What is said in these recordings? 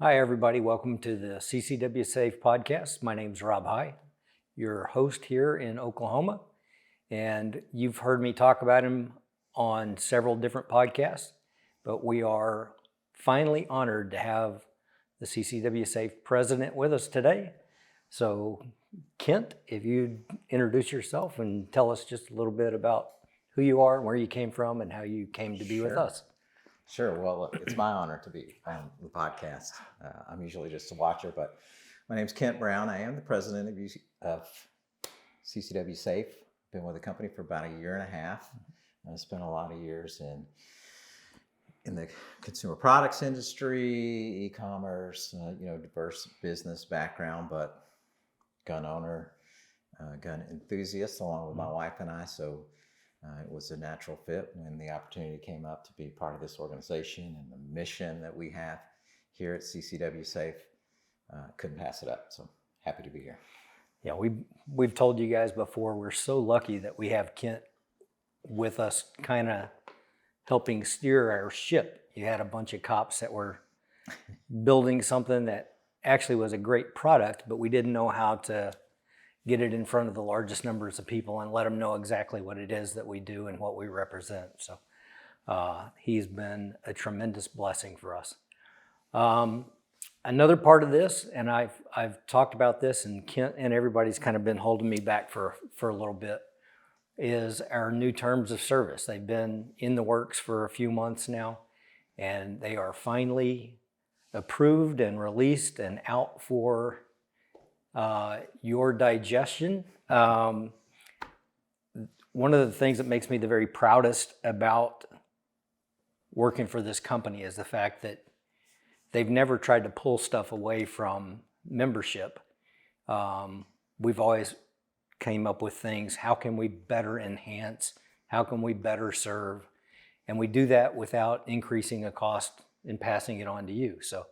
Hi, everybody. Welcome to the CCW Safe podcast. My name's Rob High, your host here in Oklahoma. And you've heard me talk about him on several different podcasts, but we are finally honored to have the CCW Safe president with us today. So, Kent, if you'd introduce yourself and tell us just a little bit about who you are, where you came from, and how you came to be with us. Sure. Well, it's my honor to be on the podcast. I'm usually just a watcher, but my name's Kent Brown. I am the president of CCW Safe. Been with the company for about a year and a half. I spent a lot of years in the consumer products industry, e-commerce, diverse business background, but gun owner, gun enthusiast, along with my wife and I. So it was a natural fit when the opportunity came up to be part of this organization and the mission that we have here at CCW Safe. Couldn't pass it up. So happy to be here. Yeah, we've told you guys before, we're so lucky that we have Kent with us kind of helping steer our ship. You had a bunch of cops that were building something that actually was a great product, but we didn't know how to get it in front of the largest numbers of people and let them know exactly what it is that we do and what we represent. So he's been a tremendous blessing for us. Another part of this, and I've talked about this, and Kent and everybody's kind of been holding me back for a little bit, is our new terms of service. They've been in the works for a few months now, and they are finally approved and released and out for your digestion. One of the things that makes me the very proudest about working for this company is the fact that they've never tried to pull stuff away from membership. We've always came up with things, how can we better enhance, how can we better serve, and we do that without increasing a cost and passing it on to you. So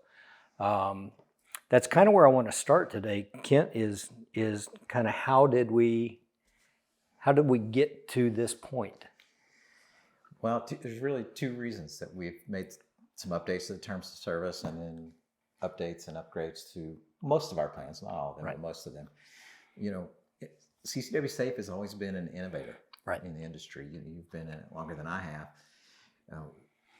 that's kind of where I want to start today, Kent, is kind of how did we get to this point? Well, there's really two reasons that we've made some updates to the terms of service and then updates and upgrades to most of our plans, not all of them, Right. but most of them. CCW Safe has always been an innovator in the industry. You've been in it longer than I have.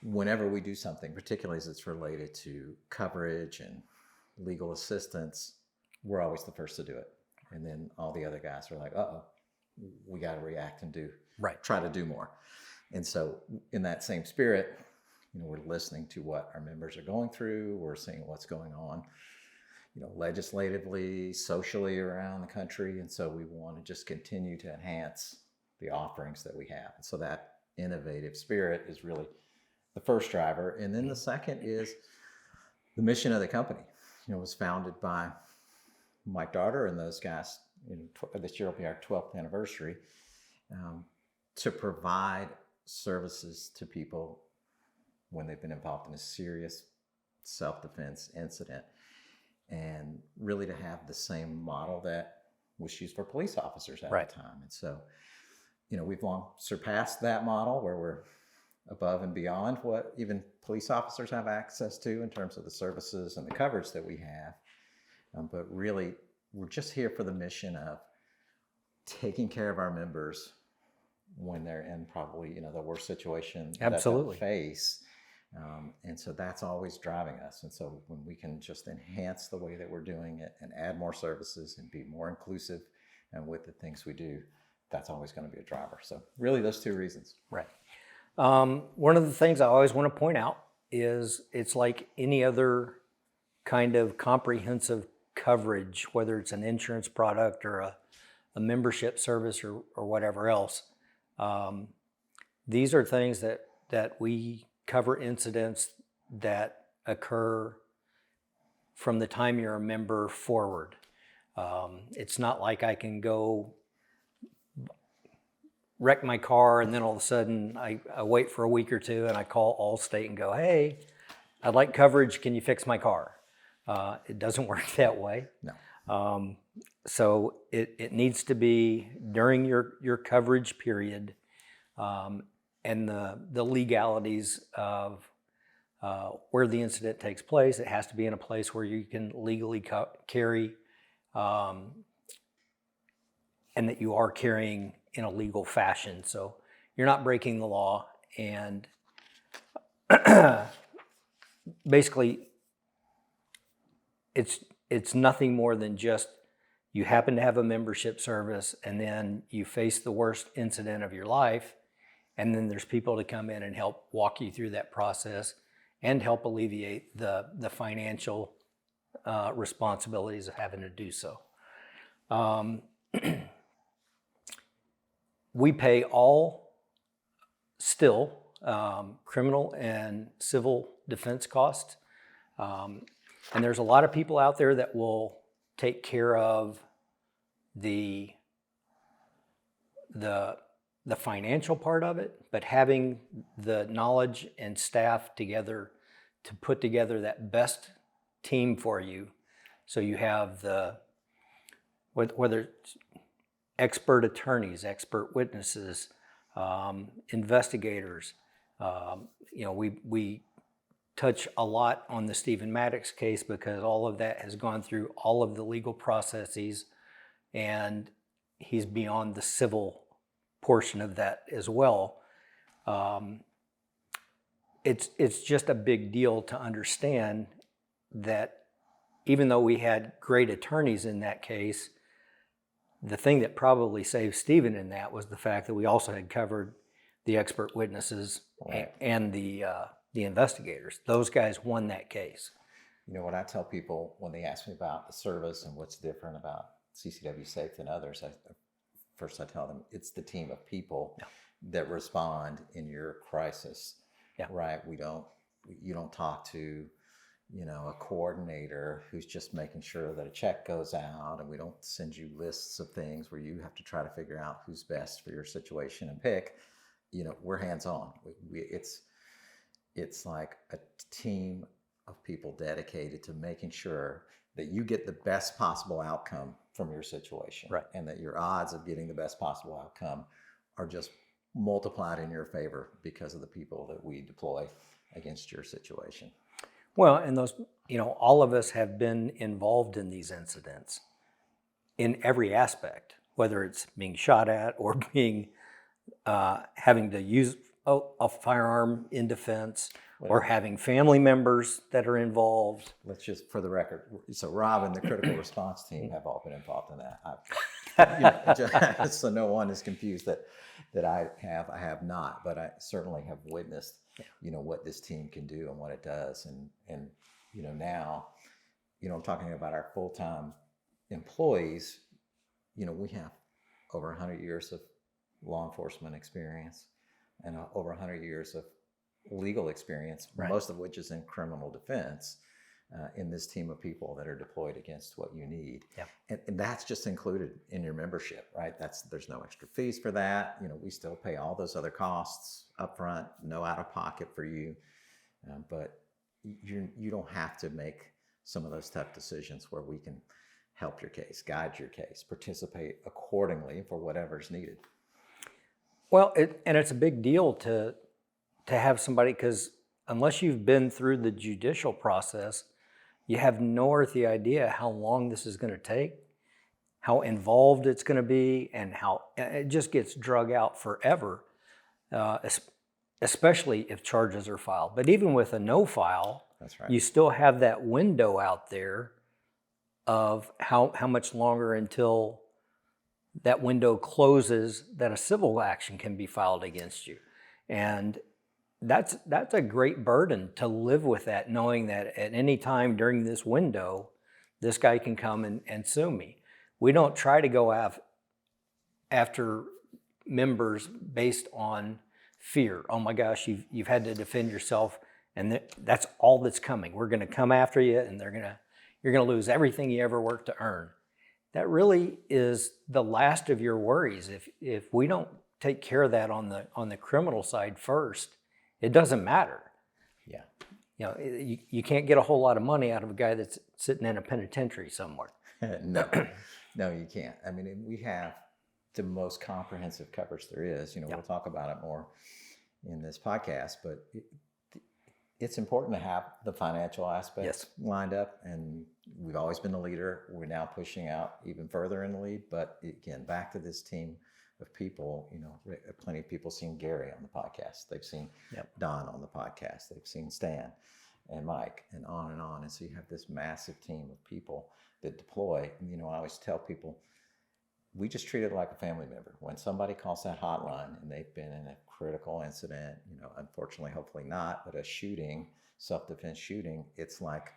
Whenever we do something, particularly as it's related to coverage and legal assistance, we're always the first to do it. And then all the other guys are like, we got to react and try to do more. And so in that same spirit, we're listening to what our members are going through. We're seeing what's going on, legislatively, socially around the country. And so we want to just continue to enhance the offerings that we have. And so that innovative spirit is really the first driver. And then the second is the mission of the company. It was founded by Mike Darter and those guys. This year will be our 12th anniversary, to provide services to people when they've been involved in a serious self-defense incident, and really to have the same model that was used for police officers at the time. And so, we've long surpassed that model where we're above and beyond what even police officers have access to in terms of the services and the coverage that we have. But really, we're just here for the mission of taking care of our members when they're in probably, the worst situation that they'll face. And so that's always driving us. And so when we can just enhance the way that we're doing it and add more services and be more inclusive and with the things we do, that's always going to be a driver. So really those two reasons. Right. One of the things I always want to point out is it's like any other kind of comprehensive coverage, whether it's an insurance product or a membership service or whatever else. These are things that we cover incidents that occur from the time you're a member forward. It's not like I can go wreck my car and then all of a sudden I wait for a week or two and I call Allstate and go, hey, I'd like coverage, can you fix my car? It doesn't work that way. No. So it needs to be during your coverage period, and the legalities of where the incident takes place. It has to be in a place where you can legally carry, and that you are carrying in a legal fashion. So you're not breaking the law. And basically, it's nothing more than just you happen to have a membership service, and then you face the worst incident of your life, and then there's people to come in and help walk you through that process and help alleviate the financial responsibilities of having to do so. We pay all still criminal and civil defense costs. And there's a lot of people out there that will take care of the financial part of it, but having the knowledge and staff together to put together that best team for you, so you have whether it's expert attorneys, expert witnesses, investigators. We touch a lot on the Stephen Maddox case because all of that has gone through all of the legal processes, and he's beyond the civil portion of that as well. It's just a big deal to understand that even though we had great attorneys in that case, the thing that probably saved Stephen in that was the fact that we also had covered the expert witnesses and the investigators. Those guys won that case. You know what I tell people when they ask me about the service and what's different about CCW Safe than others, first I tell them it's the team of people that respond in your crisis, right? You don't talk to, a coordinator who's just making sure that a check goes out, and we don't send you lists of things where you have to try to figure out who's best for your situation and pick. We're hands-on. It's like a team of people dedicated to making sure that you get the best possible outcome from your situation, right, and that your odds of getting the best possible outcome are just multiplied in your favor because of the people that we deploy against your situation. Well, and those, all of us have been involved in these incidents in every aspect, whether it's being shot at or being having to use a firearm in defense, or having family members that are involved. Let's just, for the record, so Rob and the critical response team have all been involved in that. So no one is confused that I have not, but I certainly have witnessed, what this team can do and what it does. And now, I'm talking about our full-time employees. We have over 100 years of law enforcement experience and over 100 years of legal experience, right, most of which is in criminal defense, in this team of people that are deployed against what you need. Yeah. And that's just included in your membership, right? There's no extra fees for that. We still pay all those other costs up front, no out of pocket for you. But you don't have to make some of those tough decisions where we can help your case, guide your case, participate accordingly for whatever's needed. Well, it's a big deal to have somebody, because unless you've been through the judicial process, you have no earthly idea how long this is going to take, how involved it's going to be, and how it just gets drug out forever, especially if charges are filed. But even with a no file, that's right, you still have that window out there of how much longer until that window closes that a civil action can be filed against you. And that's a great burden to live with, that knowing that at any time during this window, this guy can come and sue me. We don't try to go after members based on fear. Oh my gosh, you've had to defend yourself, and that's all that's coming. We're going to come after you, and you're going to lose everything you ever worked to earn. That really is the last of your worries. If we don't take care of that on the criminal side first, it doesn't matter. Yeah. You can't get a whole lot of money out of a guy that's sitting in a penitentiary somewhere. No, you can't. I mean, we have the most comprehensive coverage there is. We'll talk about it more in this podcast, but it's important to have the financial aspects Yes. lined up, and we've always been the leader. We're now pushing out even further in the lead, but again, back to this team of people, plenty of people seen Gary on the podcast. They've seen Don on the podcast. They've seen Stan and Mike and on and on. And so you have this massive team of people that deploy. And, I always tell people, we just treat it like a family member. When somebody calls that hotline and they've been in a critical incident, unfortunately, hopefully not, but a shooting, self-defense shooting, it's like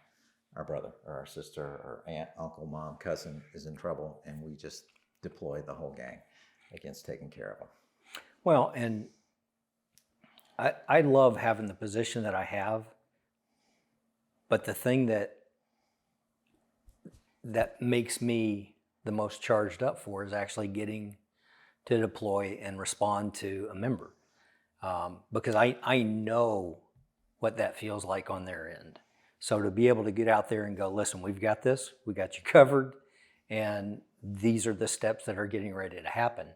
our brother or our sister or aunt, uncle, mom, cousin is in trouble, and we just deploy the whole gang against taking care of them. Well, and I love having the position that I have, but the thing that makes me the most charged up for is actually getting to deploy and respond to a member, because I know what that feels like on their end. So to be able to get out there and go, listen, we've got this, we got you covered, and these are the steps that are getting ready to happen.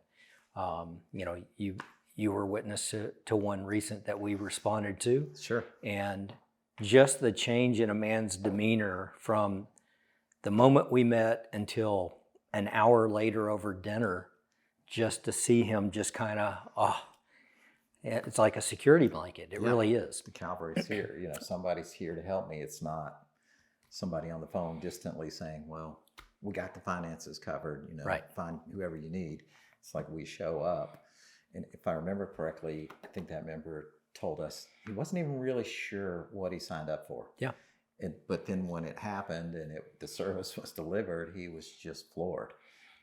You were witness to one recent that we responded to. Sure. And just the change in a man's demeanor from the moment we met until an hour later over dinner, just to see him just kind of, it's like a security blanket. It really is. The cavalry's here. Somebody's here to help me. It's not somebody on the phone distantly saying, well, we got the finances covered, Right. Find whoever you need. It's like we show up. And if I remember correctly, I think that member told us he wasn't even really sure what he signed up for. Yeah. But then when it happened and the service was delivered, he was just floored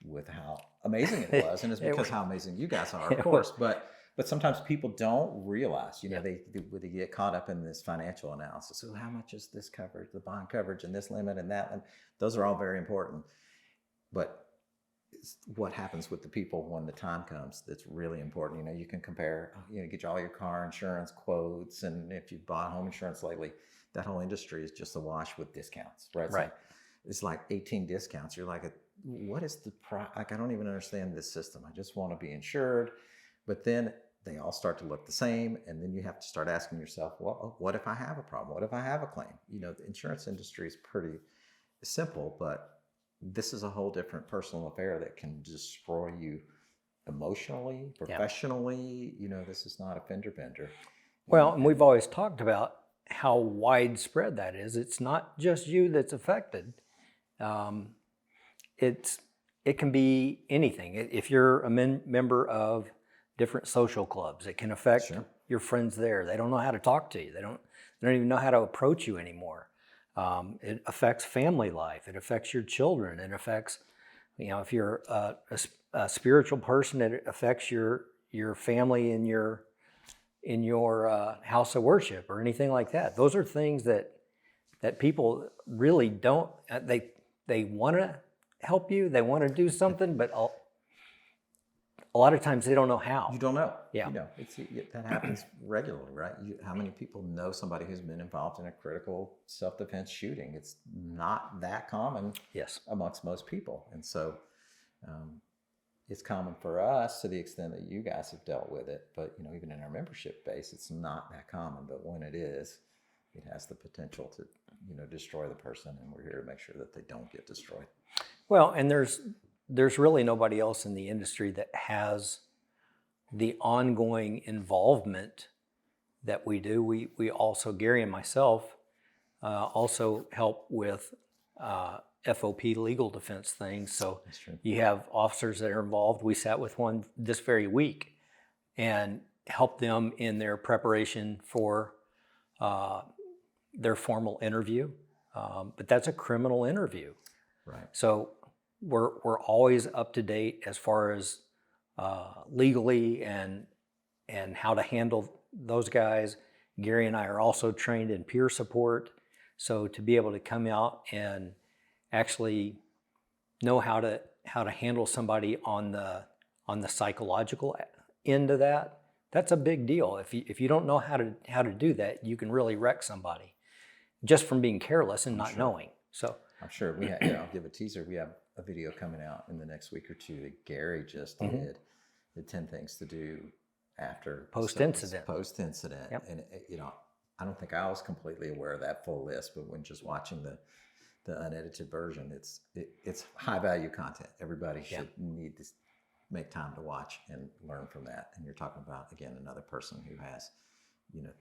with how amazing it was. And it's because how amazing you guys are, of course. But sometimes people don't realize, they get caught up in this financial analysis. So how much is this coverage, the bond coverage, and this limit and that? And those are all very important. But what happens with the people when the time comes that's really important. You can compare, get all your car insurance quotes, and if you bought home insurance lately, that whole industry is just awash with discounts, right? Right. It's like 18 discounts. You're like, what is the price? Like, I don't even understand this system. I just want to be insured. But then they all start to look the same. And then you have to start asking yourself, well, what if I have a problem? What if I have a claim? The insurance industry is pretty simple, but this is a whole different personal affair that can destroy you emotionally, professionally. This is not a fender bender. Well, and we've always talked about how widespread that is. It's not just you that's affected. It can be anything. If you're a member of different social clubs, it can affect your friends there. They don't know how to talk to you. They don't even know how to approach you anymore. It affects family life. It affects your children. It affects, if you're a spiritual person, it affects your family in your house of worship or anything like that. Those are things that people really don't. They want to help you. They want to do something, but a lot of times they don't know how. You don't know. Yeah. That happens regularly, right? How many people know somebody who's been involved in a critical self-defense shooting? It's not that common amongst most people. And so it's common for us to the extent that you guys have dealt with it. But, even in our membership base, it's not that common. But when it is, it has the potential to, destroy the person. And we're here to make sure that they don't get destroyed. Well, and there's really nobody else in the industry that has the ongoing involvement that we do. We also, Gary and myself, also help with FOP Legal Defense things. So you have officers that are involved. We sat with one this very week and helped them in their preparation for their formal interview. But that's a criminal interview. Right. So we're always up to date as far as legally and how to handle those guys. Gary and I are also trained in peer support, so to be able to come out and actually know how to handle somebody on the psychological end of that, that's a big deal. If you don't know how to do that, you can really wreck somebody just from being careless and not knowing. So I'm sure we have, I'll give a teaser. We have a video coming out in the next week or two that Gary just did. The 10 things to do after post-incident. Post-incident. Yep. And I don't think I was completely aware of that full list, but when just watching the unedited version, it's high value content. Everybody should need to make time to watch and learn from that. And you're talking about, again, another person who has,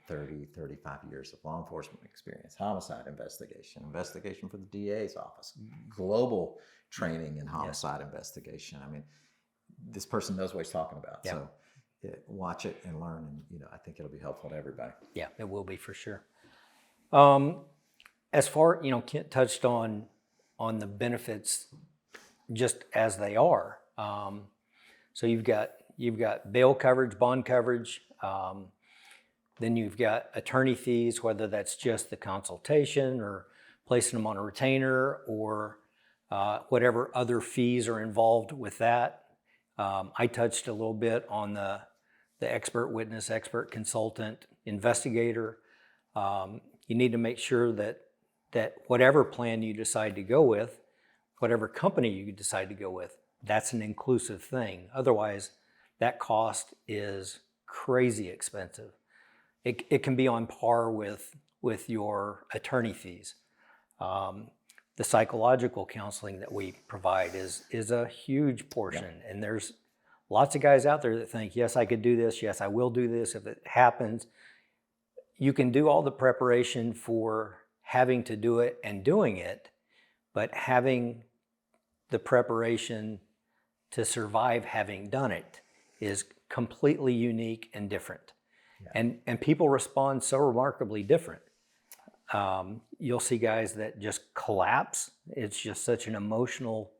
30, 35 years of law enforcement experience, homicide investigation for the DA's office, global training in homicide investigation. I mean, this person knows what he's talking about. Yeah. So watch it and learn, and I think it'll be helpful to everybody. Yeah, it will be for sure. As far, Kent touched on the benefits just as they are. So you've got bail coverage, bond coverage. Then you've got attorney fees, whether that's just the consultation or placing them on a retainer or whatever other fees are involved with that. I touched a little bit on the expert witness, expert consultant, investigator. You need to make sure that whatever plan you decide to go with, whatever company you decide to go with, that's an inclusive thing. Otherwise, that cost is crazy expensive. It can be on par with your attorney fees. The psychological counseling that we provide is a huge portion. Yep. And there's lots of guys out there that think, yes, I could do this. Yes, I will do this if it happens. You can do all the preparation for having to do it and doing it, but having the preparation to survive having done it is completely unique and different. Yeah. And people respond so remarkably different. You'll see guys that just collapse. It's just such an emotional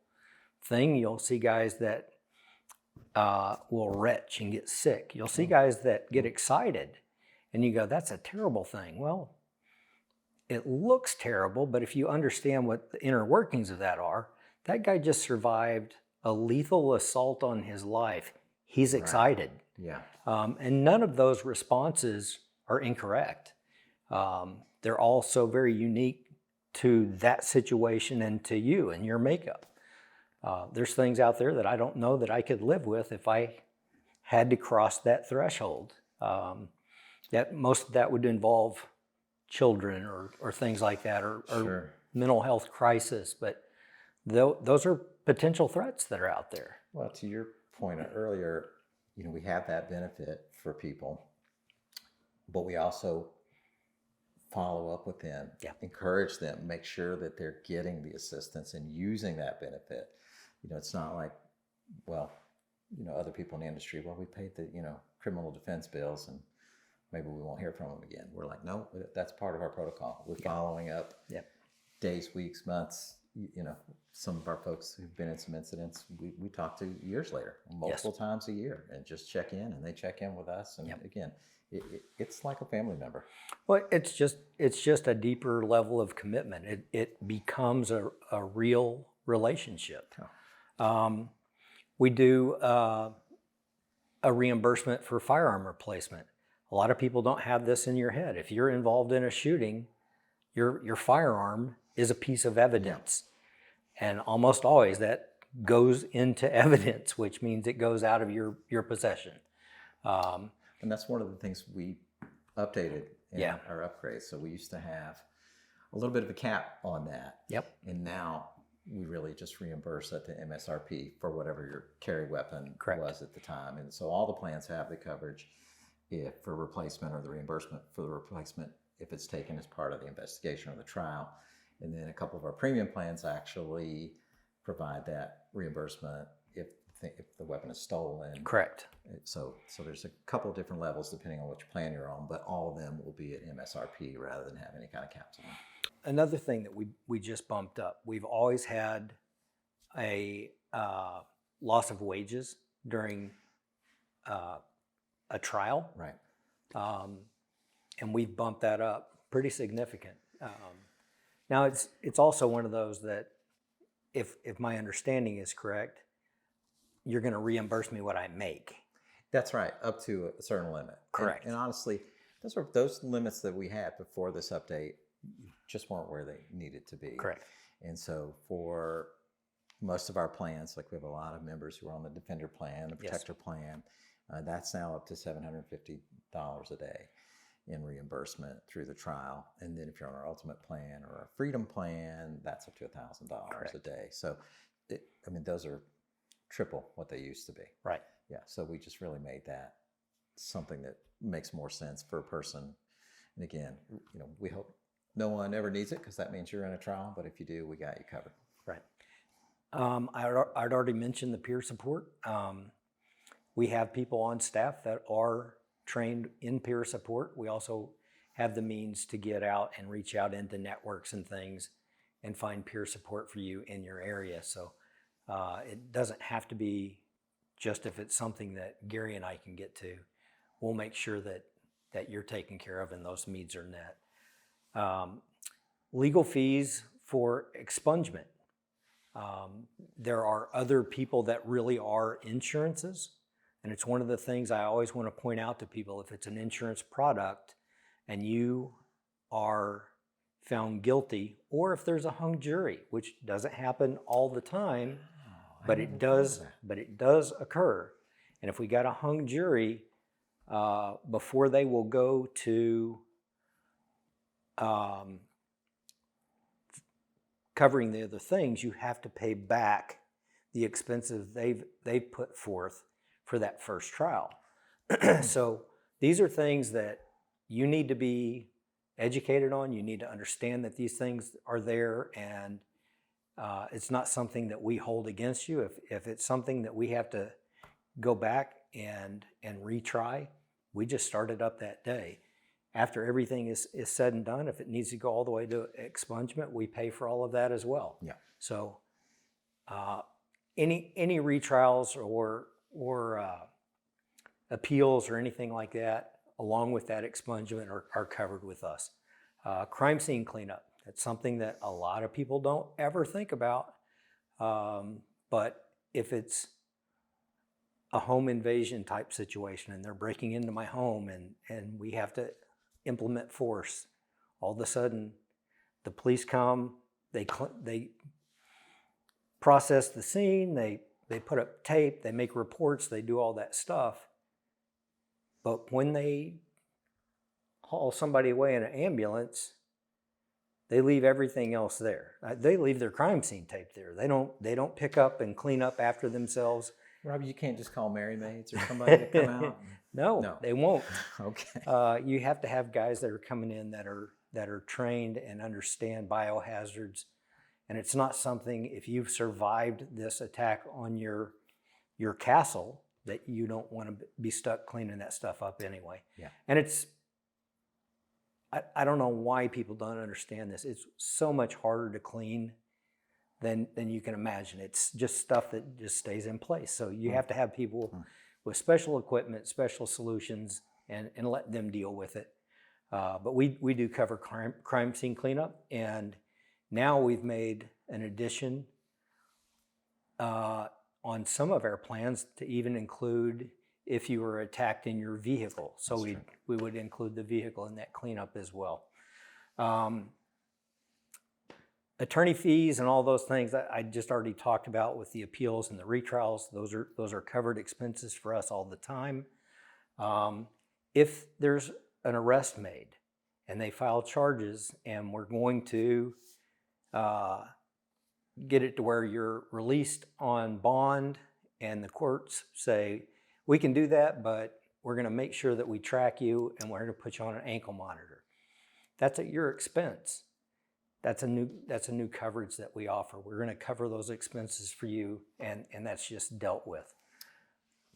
thing. You'll see guys that will retch and get sick. You'll see guys that get excited and you go, that's a terrible thing. Well, it looks terrible, but if you understand what the inner workings of that are, that guy just survived a lethal assault on his life. He's excited. Right. Yeah. And none of those responses are incorrect. They're all so very unique to that situation and to you and your makeup. There's things out there that I don't know that I could live with if I had to cross that threshold. That most of that would involve children or things like that, or sure. Mental health crisis. But those are potential threats that are out there. Well, to your point earlier, we have that benefit for people, but we also follow up with them, encourage them, make sure that they're getting the assistance and using that benefit. It's not like, other people in the industry, we paid the, criminal defense bills and maybe we won't hear from them again. We're like, no, that's part of our protocol. We're following up days, weeks, months. Some of our folks who've been in some incidents, we talk to years later, multiple times a year, and just check in, and they check in with us. And again, it's like a family member. Well, it's just a deeper level of commitment. It becomes a real relationship. Oh. We do a reimbursement for firearm replacement. A lot of people don't have this in your head. If you're involved in a shooting, your firearm is a piece of evidence. And almost always that goes into evidence, which means it goes out of your possession. And that's one of the things we updated in our upgrades. So we used to have a little bit of a cap on that. Yep. And now we really just reimburse at the MSRP for whatever your carry weapon was at the time. And so all the plans have the coverage for replacement or the reimbursement for the replacement if it's taken as part of the investigation or the trial. And then a couple of our premium plans actually provide that reimbursement if the weapon is stolen. Correct. So there's a couple of different levels depending on which plan you're on, but all of them will be at MSRP rather than have any kind of caps on them. Another thing that we just bumped up, we've always had a loss of wages during a trial. Right. And we've bumped that up pretty significant. Now it's also one of those that if my understanding is correct, you're going to reimburse me what I make. That's right, up to a certain limit. Correct. And honestly, those limits that we had before this update just weren't where they needed to be. Correct. And so for most of our plans, like we have a lot of members who are on the Defender plan, the Protector plan, that's now up to $750 a day. in reimbursement through the trial. And then if you're on our ultimate plan or our freedom plan, that's up to $1,000 a day. So, those are triple what they used to be. Right. Yeah. So we just really made that something that makes more sense for a person. And again, we hope no one ever needs it, because that means you're in a trial. But if you do, we got you covered. Right. I'd already mentioned the peer support. We have people on staff that are trained in peer support. We also have the means to get out and reach out into networks and things and find peer support for you in your area. So it doesn't have to be just if it's something that Gary and I can get to. We'll make sure that you're taken care of and those needs are met. Legal fees for expungement. There are other people that really are insurances. And it's one of the things I always want to point out to people. If it's an insurance product and you are found guilty, or if there's a hung jury, which doesn't happen all the time, but it does occur. And if we got a hung jury, before they will go to covering the other things, you have to pay back the expenses they've put forth for that first trial. So these are things that you need to be educated on. You need to understand that these things are there, and it's not something that we hold against you. If it's something that we have to go back and retry, we just start it up that day. After everything is said and done, if it needs to go all the way to expungement, we pay for all of that as well. Yeah. So any retrials or appeals or anything like that, along with that expungement, are covered with us. Crime scene cleanup. That's something that a lot of people don't ever think about. But if it's a home invasion type situation and they're breaking into my home and we have to implement force, all of a sudden the police come, they process the scene, they put up tape, they make reports, they do all that stuff. But when they haul somebody away in an ambulance, they leave everything else there. They leave their crime scene tape there. They don't pick up and clean up after themselves. Robbie, you can't just call Mary Maids or somebody to come out? No, they won't. Okay. You have to have guys that are coming in that are trained and understand biohazards. And it's not something, if you've survived this attack on your castle, that you don't want to be stuck cleaning that stuff up anyway. Yeah. And it's, I don't know why people don't understand this. It's so much harder to clean than you can imagine. It's just stuff that just stays in place. So you have to have people with special equipment, special solutions, and let them deal with it. But we do cover crime scene cleanup, and now we've made an addition on some of our plans to even include if you were attacked in your vehicle. So we would include the vehicle in that cleanup as well. Attorney fees and all those things that I just already talked about with the appeals and the retrials, those are covered expenses for us all the time. If there's an arrest made and they file charges and we're going to get it to where you're released on bond and the courts say, we can do that, but we're going to make sure that we track you and we're going to put you on an ankle monitor. That's at your expense. That's a new coverage that we offer. We're going to cover those expenses for you, and that's just dealt with.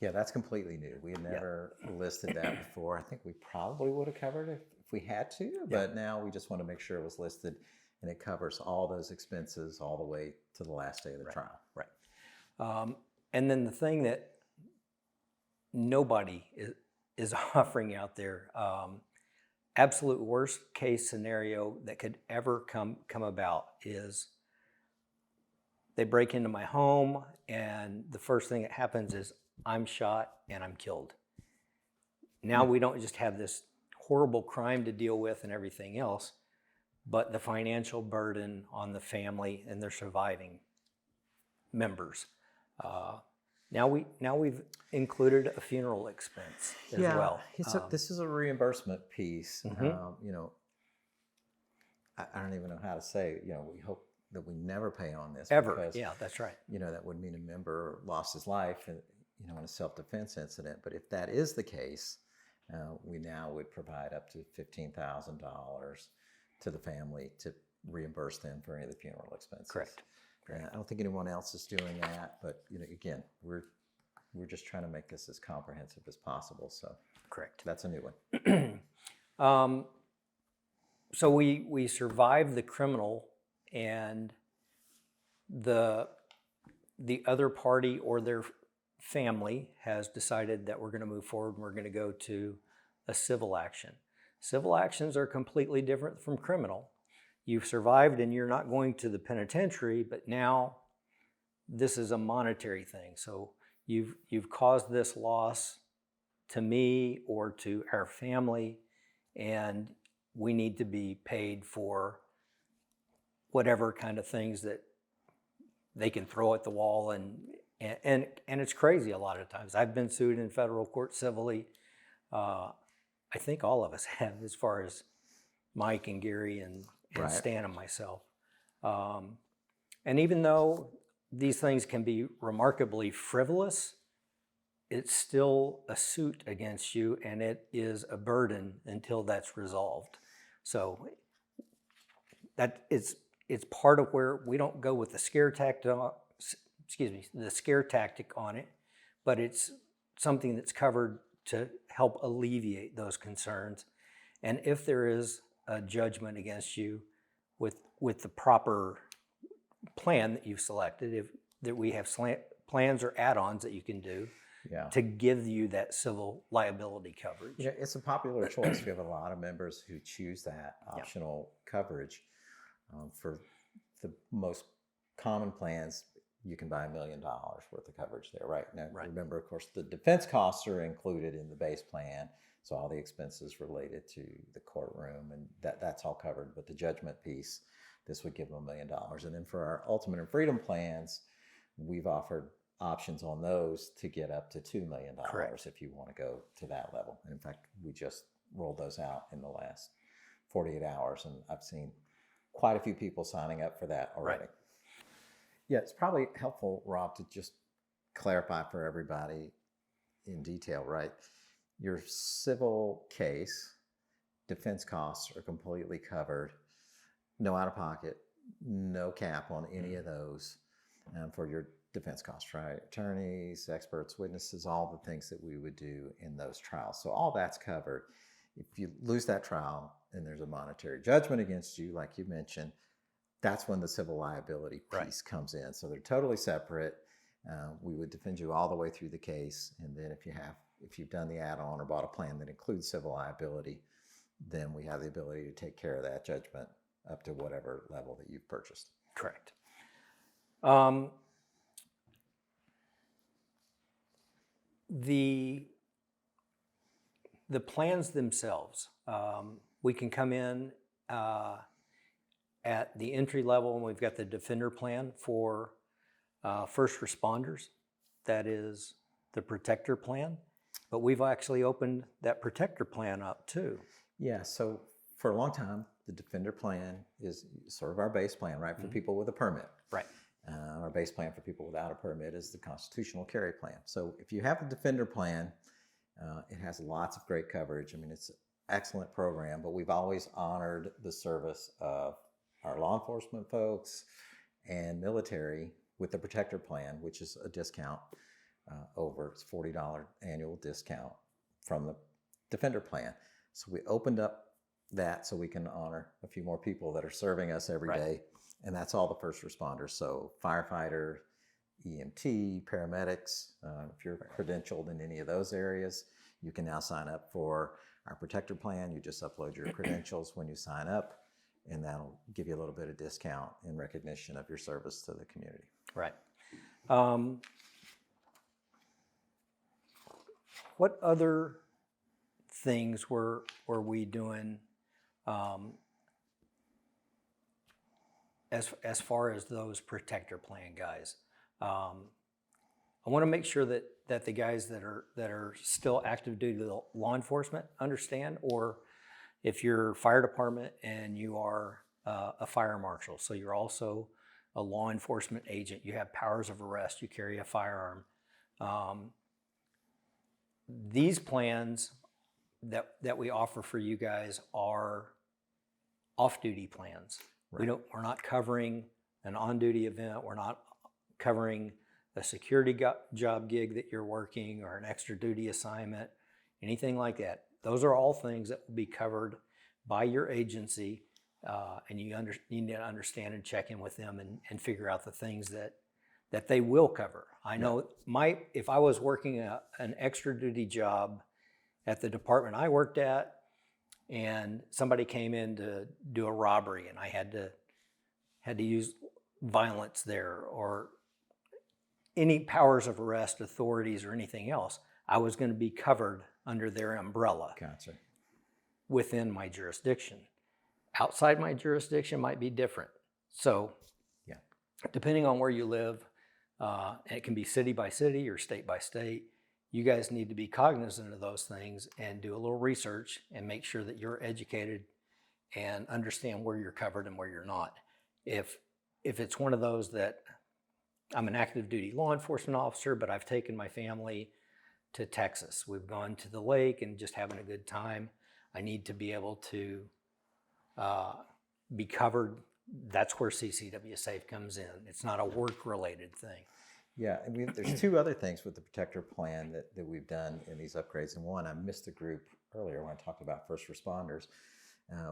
Yeah, that's completely new. We had never listed that before. I think we probably would have covered it if we had to, but now we just want to make sure it was listed, and it covers all those expenses all the way to the last day of the trial. Right. And then the thing that nobody is offering out there, absolute worst case scenario that could ever come about is they break into my home and the first thing that happens is I'm shot and I'm killed. Now we don't just have this horrible crime to deal with and everything else, but the financial burden on the family and their surviving members. Now we've included a funeral expense as well. This is a reimbursement piece. Mhm. You know, I don't even know how to say. You know, we hope that we never pay on this Ever. because Yeah, that's right. you know that would mean a member lost his life, and you know, in a self-defense incident. But if that is the case, we now would provide up to $15,000 to the family to reimburse them for any of the funeral expenses. Correct. I don't think anyone else is doing that, but you know, again, we're just trying to make this as comprehensive as possible. So Correct. that's a new one. So we survived the criminal, and the other party or their family has decided that we're going to move forward and we're going to go to a civil action. Civil actions are completely different from criminal. You've survived and you're not going to the penitentiary, but now this is a monetary thing. So you've caused this loss to me or to our family, and we need to be paid for whatever kind of things that they can throw at the wall, and it's crazy a lot of times. I've been sued in federal court civilly. I think all of us have, as far as Mike and Gary and Right. Stan and myself. And even though these things can be remarkably frivolous, it's still a suit against you, and it is a burden until that's resolved. So that it's part of where we don't go with the scare tactic on it, but it's something that's covered to help alleviate those concerns. And if there is a judgment against you with the proper plan that you've selected, that we have plans or add-ons that you can do to give you that civil liability coverage. Yeah, it's a popular choice. We have a lot of members who choose that optional coverage. For the most common plans, you can buy $1 million worth of coverage there, right? Now, remember, of course, the defense costs are included in the base plan, so all the expenses related to the courtroom, and that's all covered. But the judgment piece, this would give them $1 million. And then for our Ultimate and Freedom plans, we've offered options on those to get up to $2 million if you want to go to that level. And in fact, we just rolled those out in the last 48 hours, and I've seen quite a few people signing up for that already. Right. Yeah, it's probably helpful, Rob, to just clarify for everybody in detail, right? Your civil case, defense costs are completely covered, no out-of-pocket, no cap on any of those for your defense costs, right? Attorneys, experts, witnesses, all the things that we would do in those trials. So all that's covered. If you lose that trial and there's a monetary judgment against you, like you mentioned, that's when the civil liability piece comes in. So they're totally separate. We would defend you all the way through the case. And then if you've done the add-on or bought a plan that includes civil liability, then we have the ability to take care of that judgment up to whatever level that you've purchased. Correct. The plans themselves, we can come in at the entry level, and we've got the Defender plan for first responders. That is the Protector plan, but we've actually opened that Protector plan up too. Yeah, so for a long time, the Defender plan is sort of our base plan, right, for people with a permit. Right. Our base plan for people without a permit is the constitutional carry plan. So if you have a Defender plan, it has lots of great coverage. I mean, it's an excellent program, but we've always honored the service of our law enforcement folks and military with the Protector plan, which is a discount over it's $40 annual discount from the Defender plan. So we opened up that so we can honor a few more people that are serving us every day. And that's all the first responders. So firefighter, EMT, paramedics, if you're credentialed in any of those areas, you can now sign up for our Protector plan. You just upload your credentials when you sign up, and that'll give you a little bit of discount in recognition of your service to the community. Right. What other things were we doing as far as those Protector plan guys? I want to make sure that the guys that are still active duty law enforcement understand, or if you're fire department and you are a fire marshal, so you're also a law enforcement agent, you have powers of arrest, you carry a firearm. These plans that we offer for you guys are off-duty plans. Right. We're not covering an on-duty event. We're not covering a security job gig that you're working or an extra duty assignment, anything like that. Those are all things that will be covered by your agency, and you need to understand and check in with them and figure out the things that they will cover. I know if I was working an extra duty job at the department I worked at, and somebody came in to do a robbery, and I had to use violence there, or any powers of arrest authorities or anything else, I was going to be covered under their umbrella. Gotcha. Within my jurisdiction. Outside my jurisdiction might be different. So, yeah, depending on where you live, it can be city by city or state by state. You guys need to be cognizant of those things and do a little research and make sure that you're educated and understand where you're covered and where you're not. If it's one of those that I'm an active duty law enforcement officer, but I've taken my family to Texas. We've gone to the lake and just having a good time. I need to be able to be covered. That's where CCW Safe comes in. It's not a work-related thing. Yeah, and there's two other things with the Protector Plan that we've done in these upgrades. And one, I missed the group earlier when I talked about first responders.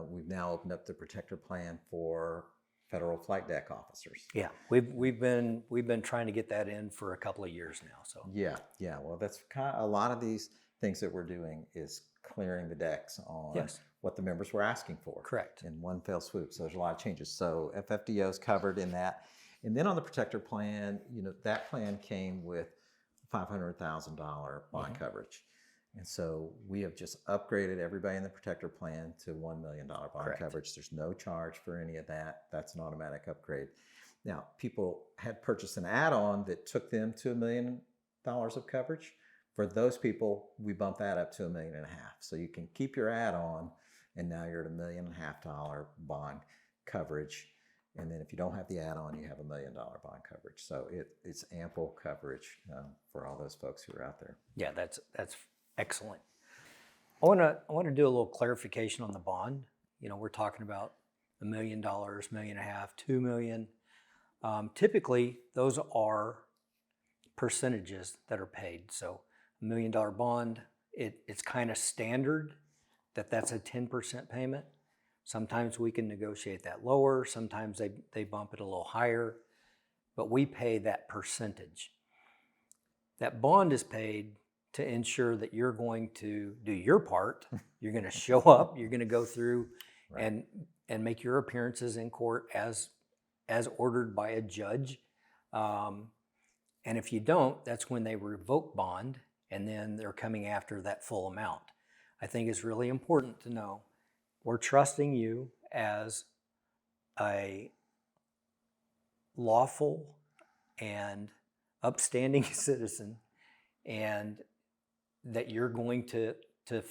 We've now opened up the Protector Plan for federal flight deck officers. Yeah, we've been trying to get that in for a couple of years now. So yeah. Well, that's kind of a lot of these things that we're doing is clearing the decks on what the members were asking for. Correct. In one fell swoop. So there's a lot of changes. So FFDO is covered in that. And then on the Protector Plan, that plan came with $500,000 bond coverage. And so we have just upgraded everybody in the Protector Plan to $1 million bond coverage. There's no charge for any of that. That's an automatic upgrade. Now, people had purchased an add-on that took them to $1 million of coverage. For those people, we bumped that up to $1.5 million. So you can keep your add-on, and now you're at $1.5 million bond coverage. And then if you don't have the add-on, you have $1 million bond coverage. So it's ample coverage for all those folks who are out there. Yeah, that's excellent. I want to do a little clarification on the bond. We're talking about $1 million, $1.5 million, $2 million. Typically, those are percentages that are paid. So $1 million bond, it's kind of standard that's a 10% payment. Sometimes we can negotiate that lower. Sometimes they bump it a little higher, but we pay that percentage. That bond is paid to ensure that you're going to do your part. You're going to show up. You're going to go through and make your appearances in court as ordered by a judge. And if you don't, that's when they revoke bond, and then they're coming after that full amount. I think it's really important to know we're trusting you as a lawful and upstanding citizen, and that you're going to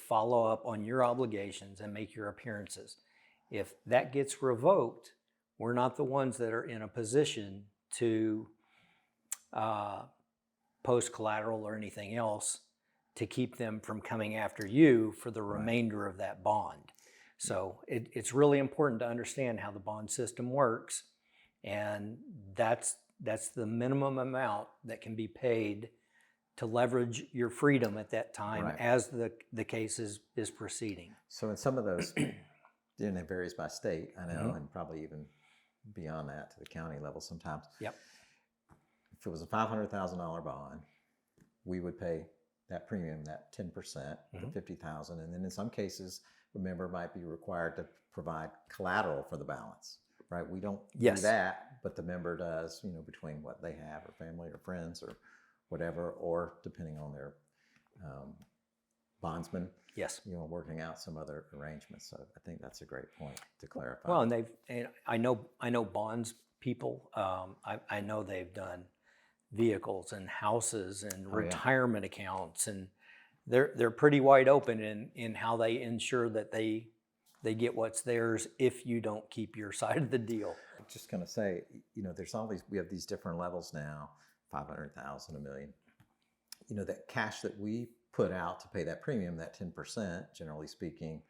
follow up on your obligations and make your appearances. If that gets revoked, we're not the ones that are in a position to post collateral or anything else to keep them from coming after you for the remainder of that bond. So it's really important to understand how the bond system works, and that's the minimum amount that can be paid to leverage your freedom at that time as the case is proceeding. So in some of those, and it varies by state, I know, and probably even beyond that to the county level sometimes. Yep. If it was a $500,000 bond, we would pay that premium, that 10%, the $50,000, and then in some cases, the member might be required to provide collateral for the balance, right? We don't do that, but the member does, between what they have, or family, or friends, or whatever, or depending on their bondsman, working out some other arrangements. So I think that's a great point to clarify. Well, and I know bonds people. I know they've done vehicles and houses and Oh, yeah. retirement accounts, and they're pretty wide open in how they ensure that they get what's theirs if you don't keep your side of the deal. I'm just going to say, there's all these, we have these different levels now, 500,000, $1 million. That cash that we put out to pay that premium, that 10%, generally speaking,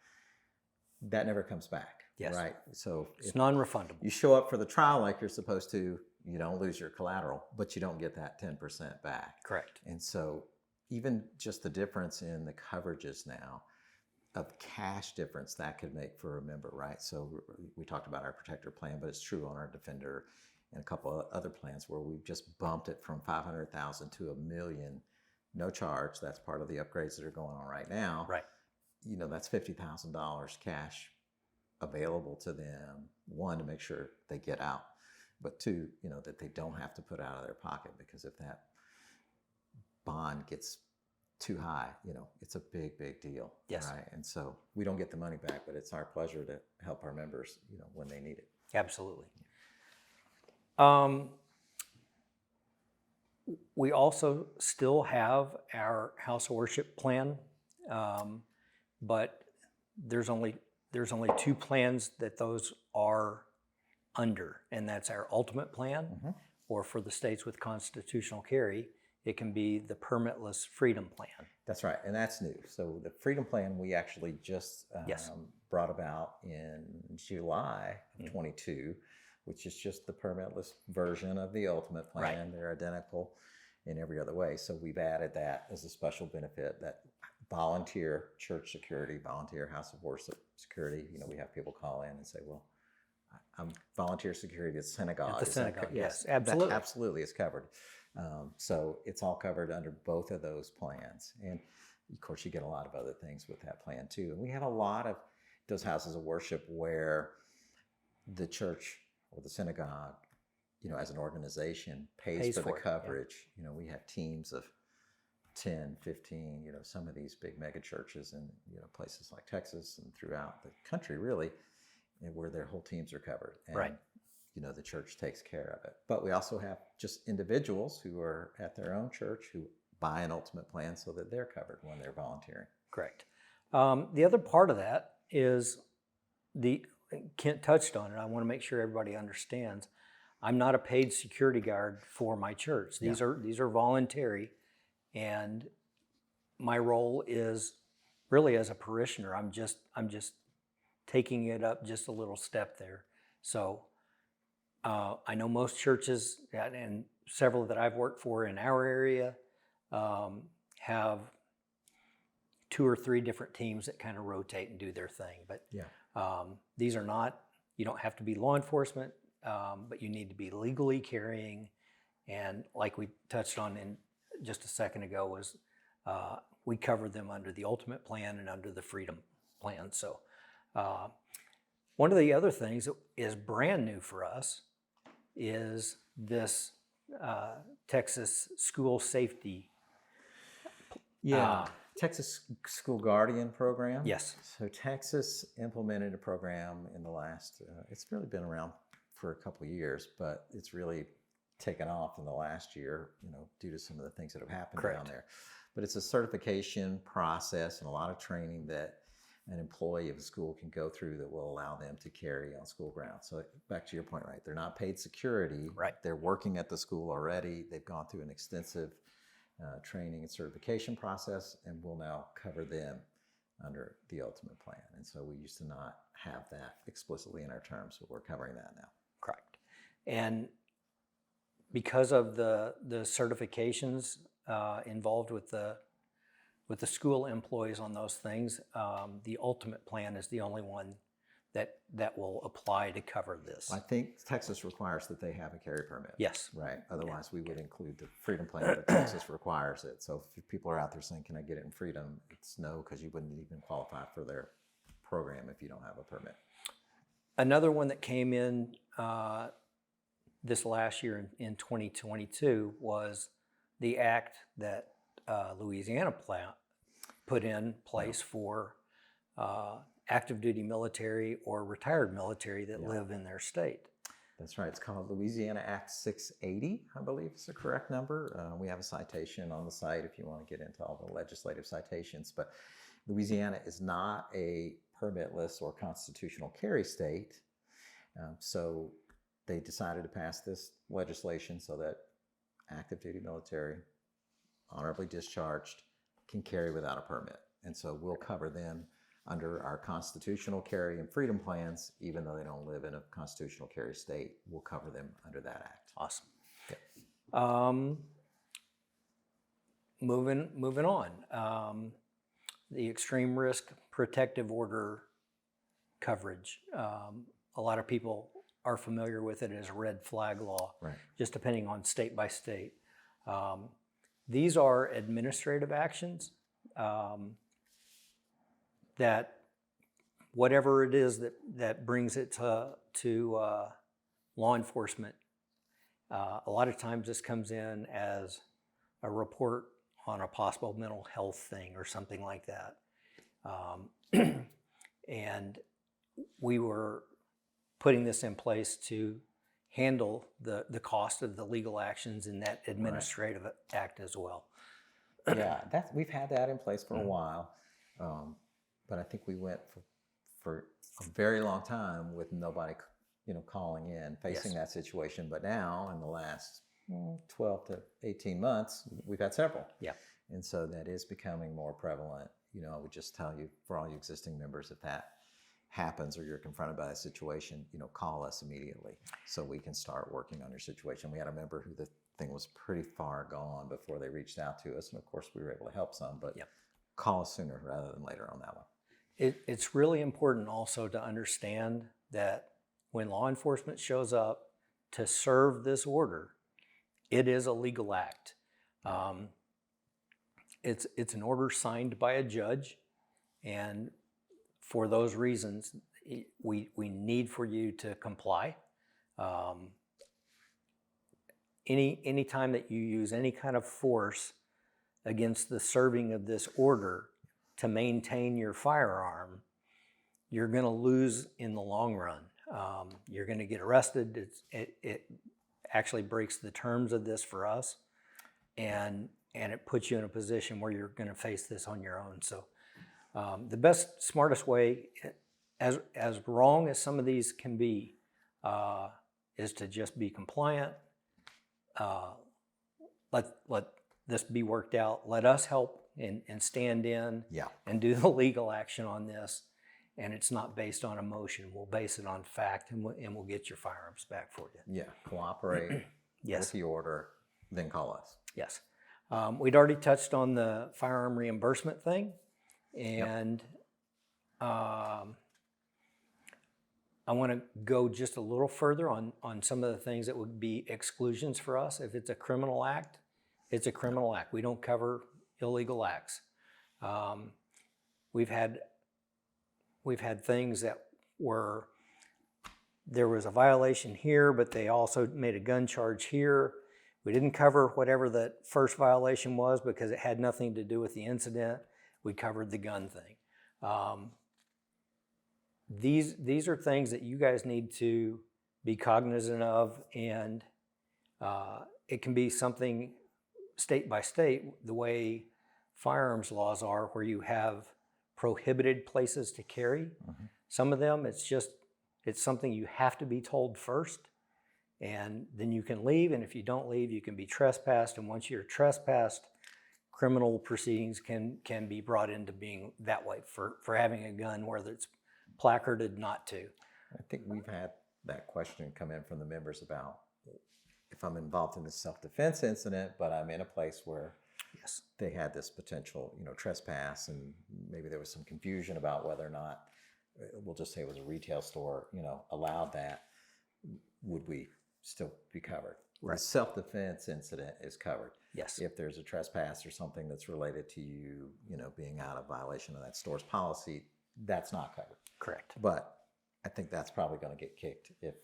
that never comes back. Yes. Right. So it's non-refundable. You show up for the trial like you're supposed to, you don't lose your collateral, but you don't get that 10% back. Correct. And so even just the difference in the coverages now of cash difference that could make for a member, right? So we talked about our protector plan, but it's true on our defender and a couple of other plans where we've just bumped it from 500,000 to $1 million, no charge. That's part of the upgrades that are going on right now. Right. That's $50,000 cash available to them. One, to make sure they get out, but two, that they don't have to put out of their pocket, because if that bond gets too high, it's a big, big deal. Yes. Right. And so we don't get the money back, but it's our pleasure to help our members, when they need it. Absolutely. We also still have our house of worship plan, but there's only 2 plans that those are under, and that's our ultimate plan, or for the states with constitutional carry, it can be the permitless freedom plan. That's right, and that's new. So the freedom plan we actually just brought about in July of 22, which is just the permitless version of the ultimate plan. Right. They're identical in every other way. So we've added that as a special benefit, that volunteer church security, volunteer house of worship security. We have people call in and say, well, I'm volunteer security at synagogue. At the synagogue, yes, absolutely. That absolutely is covered. So it's all covered under both of those plans. And of course, you get a lot of other things with that plan too. And we have a lot of those houses of worship where the church or the synagogue, as an organization pays for the coverage. Yeah. We have teams of 10, 15, some of these big mega churches in, places like Texas and throughout the country, really, where their whole teams are covered. And, right. The church takes care of it. But we also have just individuals who are at their own church who buy an ultimate plan so that they're covered when they're volunteering. Correct. The other part of that is Kent touched on it. I want to make sure everybody understands. I'm not a paid security guard for my church. These are voluntary, and my role is really as a parishioner. I'm just taking it up just a little step there. So I know most churches and several that I've worked for in our area have 2 or 3 different teams that kind of rotate and do their thing. But these are not. You don't have to be law enforcement. But you need to be legally carrying, and like we touched on in just a second ago, was we cover them under the ultimate plan and under the freedom plan. So one of the other things that is brand new for us is this Texas school safety. Texas School Guardian program. Yes. So Texas implemented a program in the last, it's really been around for a couple of years, but it's really taken off in the last year, due to some of the things that have happened down there. But it's a certification process and a lot of training that an employee of a school can go through that will allow them to carry on school grounds. So back to your point, right? They're not paid security. Right. They're working at the school already. They've gone through an extensive training and certification process, and we'll now cover them under the ultimate plan. And so we used to not have that explicitly in our terms, but we're covering that now. Correct. And because of the certifications involved with the school employees on those things, the ultimate plan is the only one that will apply to cover this. I think Texas requires that they have a carry permit. Yes. Right. Otherwise, we would include the freedom plan, but Texas requires it. So if people are out there saying, can I get it in freedom? It's no, because you wouldn't even qualify for their program if you don't have a permit. Another one that came in this last year in 2022 was the act that Louisiana put in place for active duty military or retired military that live in their state. That's right. It's called Louisiana Act 680, I believe is the correct number. We have a citation on the site if you want to get into all the legislative citations. But Louisiana is not a permitless or constitutional carry state. So they decided to pass this legislation so that active duty military, honorably discharged, can carry without a permit. And so we'll cover them under our constitutional carry and freedom plans, even though they don't live in a constitutional carry state. We'll cover them under that act. Awesome. Yeah. Moving on. The extreme risk protective order coverage. A lot of people are familiar with it as red flag law, Right. just depending on state by state. These are administrative actions that whatever it is that brings it to law enforcement, a lot of times this comes in as a report on a possible mental health thing or something like that. And we were putting this in place to handle the cost of the legal actions in that administrative act as well. Yeah, we've had that in place for a while, but I think we went for a very long time with nobody, calling in, facing that situation. But now, in the last 12 to 18 months, we've had several. Yeah. And so that is becoming more prevalent. I would just tell you, for all you existing members, if that happens or you're confronted by a situation, call us immediately so we can start working on your situation. We had a member who the thing was pretty far gone before they reached out to us, and of course we were able to help some, but call us sooner rather than later on that one. It's really important also to understand that when law enforcement shows up to serve this order, it is a legal act. It's an order signed by a judge, and for those reasons, we need for you to comply. Any time that you use any kind of force against the serving of this order to maintain your firearm, you're going to lose in the long run. You're going to get arrested. It actually breaks the terms of this for us, and it puts you in a position where you're going to face this on your own. So the best, smartest way, as wrong as some of these can be, is to just be compliant. Let this be worked out. Let us help and stand in and do the legal action on this. And it's not based on emotion. We'll base it on fact, and we'll get your firearms back for you. Yeah, cooperate with the order, then call us. Yes. We'd already touched on the firearm reimbursement thing, and I want to go just a little further on some of the things that would be exclusions for us. If it's a criminal act, it's a criminal act. We don't cover illegal acts. We've had things that were, there was a violation here, but they also made a gun charge here. We didn't cover whatever the first violation was because it had nothing to do with the incident. We covered the gun thing. These are things that you guys need to be cognizant of, and it can be something state by state, the way firearms laws are, where you have prohibited places to carry. Some of them, it's something you have to be told first, and then you can leave, and if you don't leave, you can be trespassed, and once you're trespassed, criminal proceedings can be brought into being that way for having a gun where it's placarded not to. I think we've had that question come in from the members about if I'm involved in this self-defense incident, but I'm in a place where they had this potential, trespass, and maybe there was some confusion about whether or not, we'll just say it was a retail store, allowed that, would we still be covered? Right. The self-defense incident is covered. Yes. If there's a trespass or something that's related to you, being out of violation of that store's policy, that's not covered. Correct. But I think that's probably going to get kicked if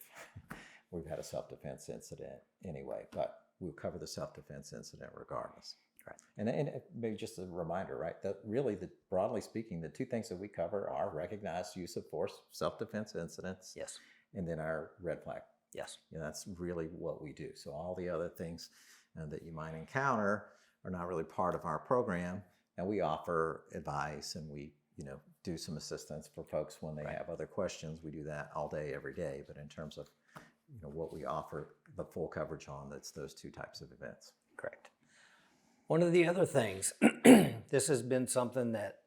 we've had a self-defense incident anyway, but we'll cover the self-defense incident regardless. Right. And maybe just a reminder, right, that really, broadly speaking, the two things that we cover are recognized use of force, self-defense incidents, yes, and then our red flag Yes. That's really what we do. So all the other things that you might encounter are not really part of our program. And we offer advice, and we, do some assistance for folks when they have other questions. We do that all day, every day. But in terms of, what we offer the full coverage on, that's those two types of events. Correct. One of the other things, this has been something that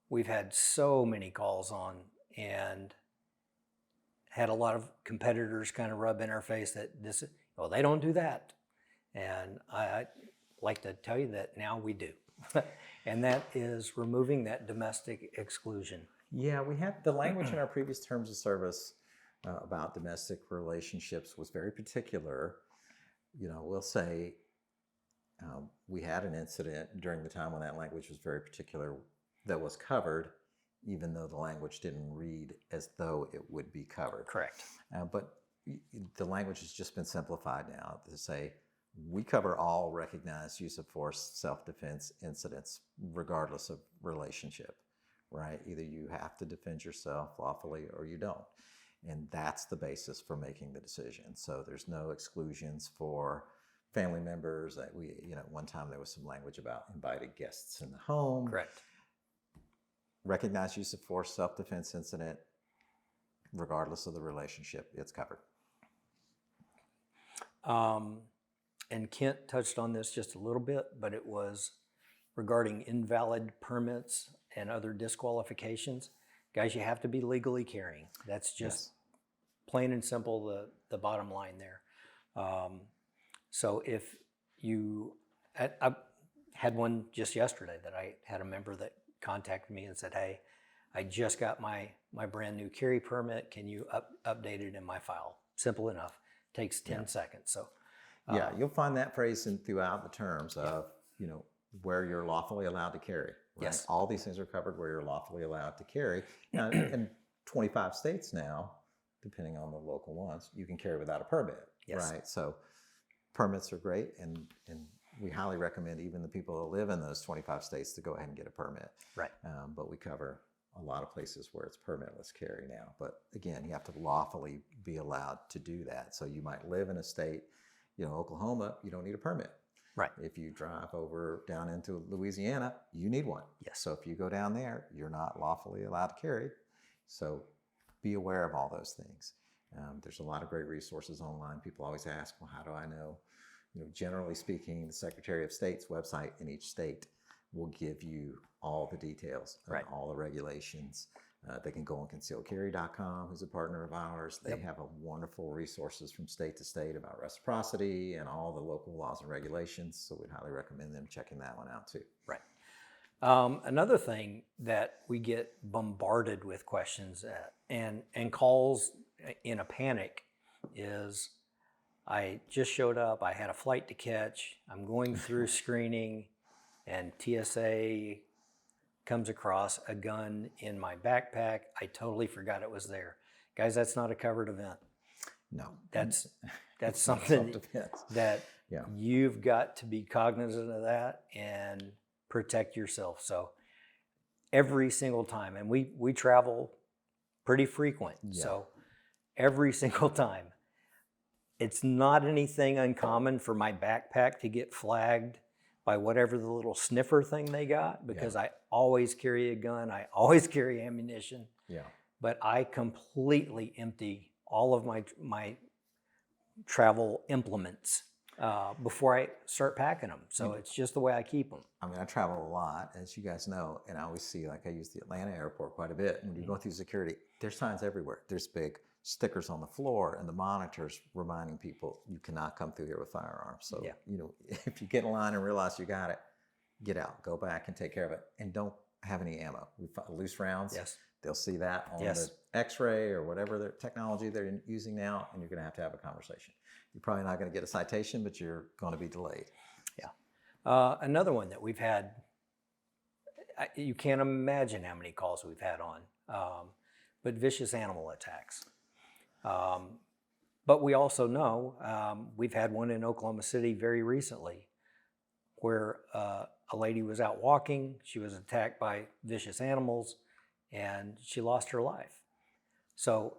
we've had so many calls on, and had a lot of competitors kind of rub in our face that they don't do that. And I like to tell you that now we do. And that is removing that domestic exclusion. Yeah, we had the language in our previous terms of service about domestic relationships was very particular. We'll say we had an incident during the time when that language was very particular that was covered, even though the language didn't read as though it would be covered. Correct. But the language has just been simplified now to say, we cover all recognized use of force self-defense incidents, regardless of relationship, right? Either you have to defend yourself lawfully or you don't. And that's the basis for making the decision. So there's no exclusions for family members. That one time there was some language about invited guests in the home. Correct. Recognized use of force self-defense incident, regardless of the relationship, it's covered. And Kent touched on this just a little bit, but it was regarding invalid permits and other disqualifications. Guys, you have to be legally carrying. That's just plain and simple the bottom line there. So if I had one just yesterday that I had a member that contacted me and said, hey, I just got my brand new carry permit. Can you update it in my file? Simple enough. Takes 10 seconds. So you'll find that phrase throughout the terms of, where you're lawfully allowed to carry. Right? Yes. All these things are covered where you're lawfully allowed to carry. Now, in 25 states now, depending on the local ones, you can carry without a permit. Yes. Right? So permits are great, and we highly recommend even the people that live in those 25 states to go ahead and get a permit. Right. But we cover a lot of places where it's permitless carry now. But again, you have to lawfully be allowed to do that. So you might live in a state, Oklahoma, you don't need a permit. Right. If you drive down into Louisiana, you need one. Yes. So if you go down there, you're not lawfully allowed to carry. So be aware of all those things. There's a lot of great resources online. People always ask, well, how do I know? Generally speaking, the Secretary of State's website in each state will give you all the details, all the regulations. They can go on concealedcarry.com, who's a partner of ours. They have a wonderful resources from state to state about reciprocity and all the local laws and regulations. So we'd highly recommend them checking that one out too. Right. Another thing that we get bombarded with questions and calls in a panic is, I just showed up, I had a flight to catch, I'm going through screening, and TSA comes across a gun in my backpack. I totally forgot it was there. Guys, that's not a covered event. No. That's something that Yeah. you've got to be cognizant of that and protect yourself. So every single time, and we travel pretty frequent. Yeah. So every single time, it's not anything uncommon for my backpack to get flagged by whatever the little sniffer thing they got, because I always carry a gun, I always carry ammunition. Yeah. But I completely empty all of my travel implements before I start packing them. So it's just the way I keep them. I mean, I travel a lot, as you guys know, and I always see, I use the Atlanta airport quite a bit. And when you go through security, there's signs everywhere. There's big stickers on the floor and the monitors reminding people you cannot come through here with firearms. So, if you get in line and realize you got it, get out, go back and take care of it, and don't have any ammo. We find loose rounds. Yes. They'll see that on the X-ray or whatever technology they're using now, and you're going to have a conversation. You're probably not going to get a citation, but you're going to be delayed. Yeah. Another one that we've had, you can't imagine how many calls we've had on, but vicious animal attacks. But we also know, we've had one in Oklahoma City very recently where a lady was out walking, she was attacked by vicious animals, and she lost her life. So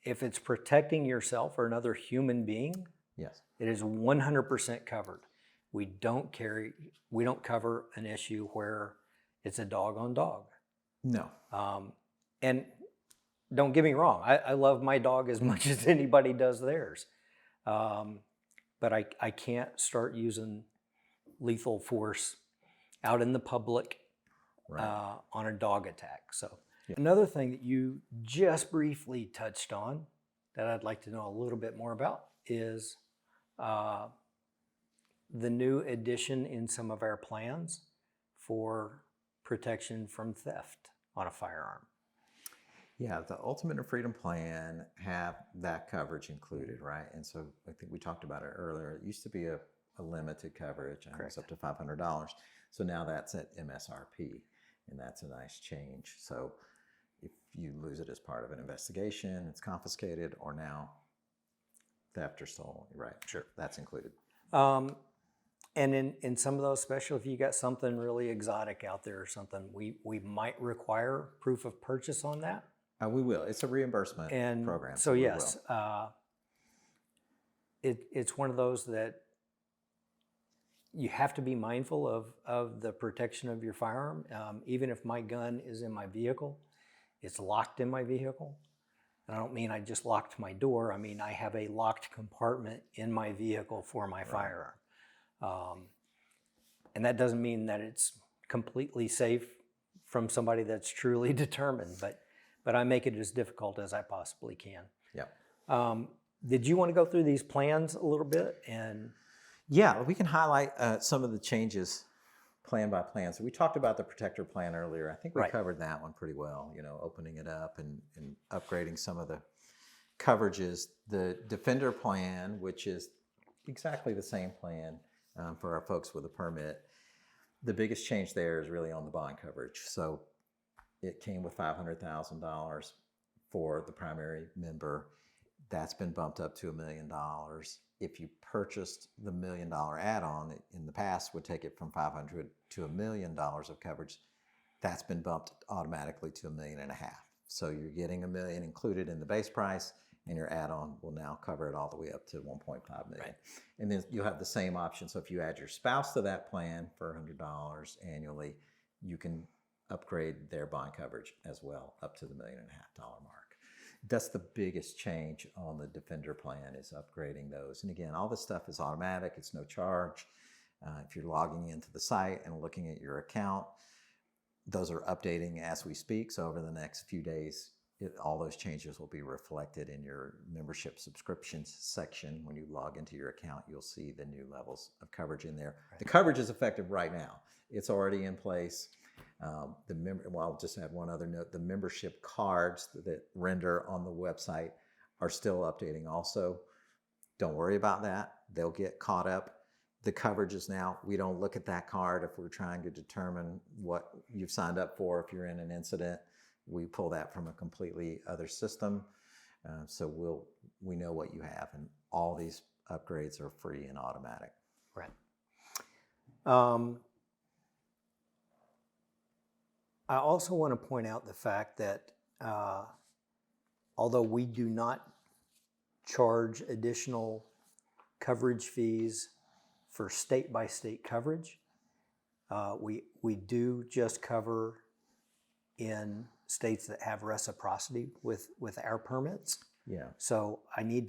if it's protecting yourself or another human being, Yes. it is 100% covered. We don't cover an issue where it's a dog on dog. No. And don't get me wrong, I love my dog as much as anybody does theirs. But I can't start using lethal force out in the public Right. on a dog attack. So another thing that you just briefly touched on that I'd like to know a little bit more about is the new addition in some of our plans for protection from theft on a firearm. Yeah, the Ultimate and Freedom Plan have that coverage included, right? And so I think we talked about it earlier. It used to be a limited coverage, and it was up to $500. So now that's at MSRP, and that's a nice change. So if you lose it as part of an investigation, it's confiscated, or now theft or stolen, right? Sure. That's included. And in some of those, especially if you got something really exotic out there or something, we might require proof of purchase on that. We will. It's a reimbursement program. So we yes, it's one of those that you have to be mindful of the protection of your firearm. Even if my gun is in my vehicle, it's locked in my vehicle. And I don't mean I just locked my door. I mean I have a locked compartment in my vehicle for my firearm. And that doesn't mean that it's completely safe from somebody that's truly determined, but I make it as difficult as I possibly can. Yeah. Did you want to go through these plans a little bit? And yeah, we can highlight some of the changes plan by plan. So we talked about the Protector Plan earlier. I think we covered that one pretty well, opening it up and upgrading some of the coverages. The Defender Plan, which is exactly the same plan for our folks with a permit. The biggest change there is really on the bond coverage. So it came with $500,000 for the primary member. That's been bumped up to $1 million. If you purchased the $1 million add-on, it in the past would take it from $500,000 to $1 million of coverage. That's been bumped automatically to $1.5 million. So you're getting $1 million included in the base price, and your add-on will now cover it all the way up to $1.5 million. Right. And then you'll have the same option. So if you add your spouse to that plan for $100 annually, you can upgrade their bond coverage as well up to the $1.5 million mark. That's the biggest change on the Defender Plan, is upgrading those. And again, all this stuff is automatic. It's no charge. If you're logging into the site and looking at your account, those are updating as we speak. So over the next few days, all those changes will be reflected in your membership subscriptions section. When you log into your account, you'll see the new levels of coverage in there. Right. The coverage is effective right now. It's already in place. I'll just add one other note. The membership cards that render on the website are still updating also. Don't worry about that. They'll get caught up. The coverage is now, we don't look at that card if we're trying to determine what you've signed up for. If you're in an incident, we pull that from a completely other system. So we know what you have, and all these upgrades are free and automatic. Right. I also want to point out the fact that although we do not charge additional coverage fees for state-by-state coverage, we do just cover in states that have reciprocity with our permits. Yeah. So I need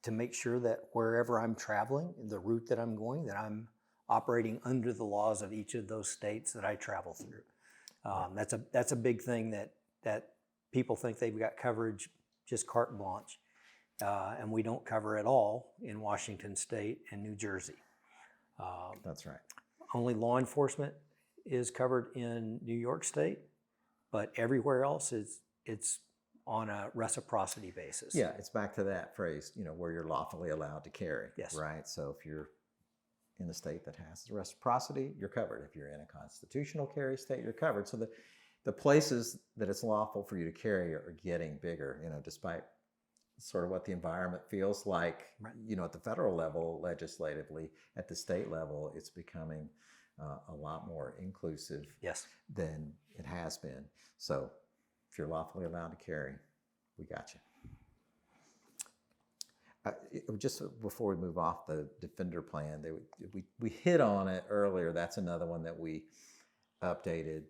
to make sure that wherever I'm traveling, the route that I'm going, that I'm operating under the laws of each of those states that I travel through. That's a big thing that people think they've got coverage just carte blanche, and we don't cover it all in Washington State and New Jersey. That's right. Only law enforcement is covered in New York State, but everywhere else it's on a reciprocity basis. Yeah, it's back to that phrase, where you're lawfully allowed to carry. Yes. Right. So if you're in a state that has reciprocity, you're covered. If you're in a constitutional carry state, you're covered. So the places that it's lawful for you to carry are getting bigger, despite sort of what the environment feels like, right. At the federal level, legislatively, at the state level, it's becoming a lot more inclusive yes. than it has been. So if you're lawfully allowed to carry, we got you. Just before we move off the Defender plan, we hit on it earlier. That's another one that we updated,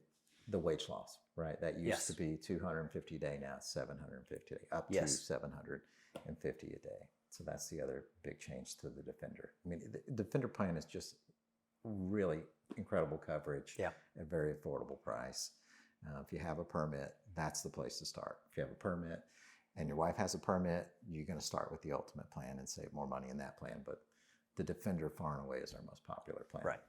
the wage loss, right? That used to be 250 a day, now it's 750 a day, up to 750 a day. So that's the other big change to the Defender. I mean, the Defender plan is just really incredible coverage at a very affordable price. If you have a permit, that's the place to start. If you have a permit and your wife has a permit, you're going to start with the Ultimate plan and save more money in that plan. But the Defender far and away is our most popular plan. Right.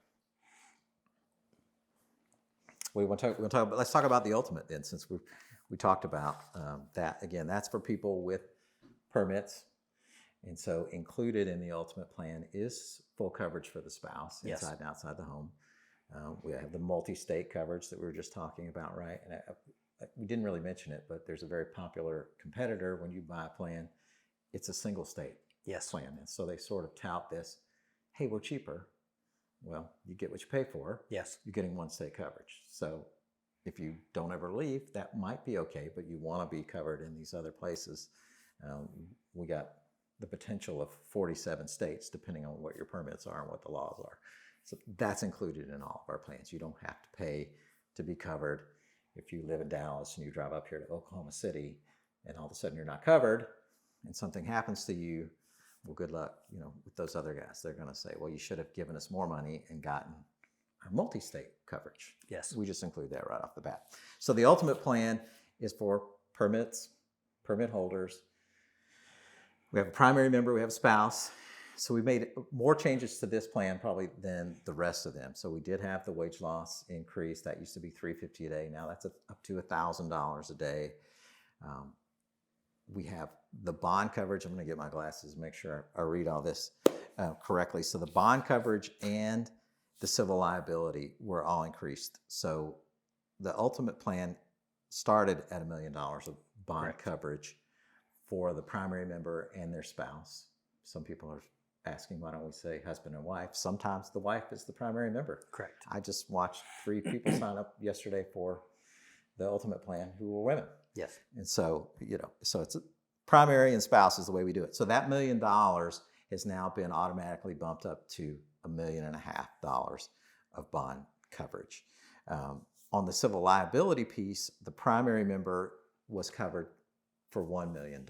Let's talk about the Ultimate then, since we talked about that. Again, that's for people with permits. And so included in the Ultimate plan is full coverage for the spouse inside and outside the home. We have the multi-state coverage that we were just talking about, right? And we didn't really mention it, but there's a very popular competitor when you buy a plan. It's a single state plan. And so they sort of tout this, hey, we're cheaper. Well, you get what you pay for. Yes. You're getting one state coverage. So if you don't ever leave, that might be okay, but you want to be covered in these other places. We got the potential of 47 states, depending on what your permits are and what the laws are. So that's included in all of our plans. You don't have to pay to be covered. If you live in Dallas and you drive up here to Oklahoma City and all of a sudden you're not covered and something happens to you, well, good luck, with those other guys. They're going to say, well, you should have given us more money and gotten our multi-state coverage. Yes. We just include that right off the bat. So the Ultimate plan is for permits, permit holders. We have a primary member, we have a spouse. So we made more changes to this plan probably than the rest of them. So we did have the wage loss increase. That used to be $350 a day. Now that's up to $1,000 a day. We have the bond coverage. I'm going to get my glasses and make sure I read all this correctly. So the bond coverage and the civil liability were all increased. So the Ultimate plan started at $1 million of bond coverage for the primary member and their spouse. Some people are asking, why don't we say husband and wife? Sometimes the wife is the primary member. Correct. I just watched 3 people sign up yesterday for the Ultimate plan who were women. Yes. And so, so it's primary and spouse is the way we do it. So that $1 million has now been automatically bumped up to $1.5 million of bond coverage. On the civil liability piece, the primary member was covered for $1 million.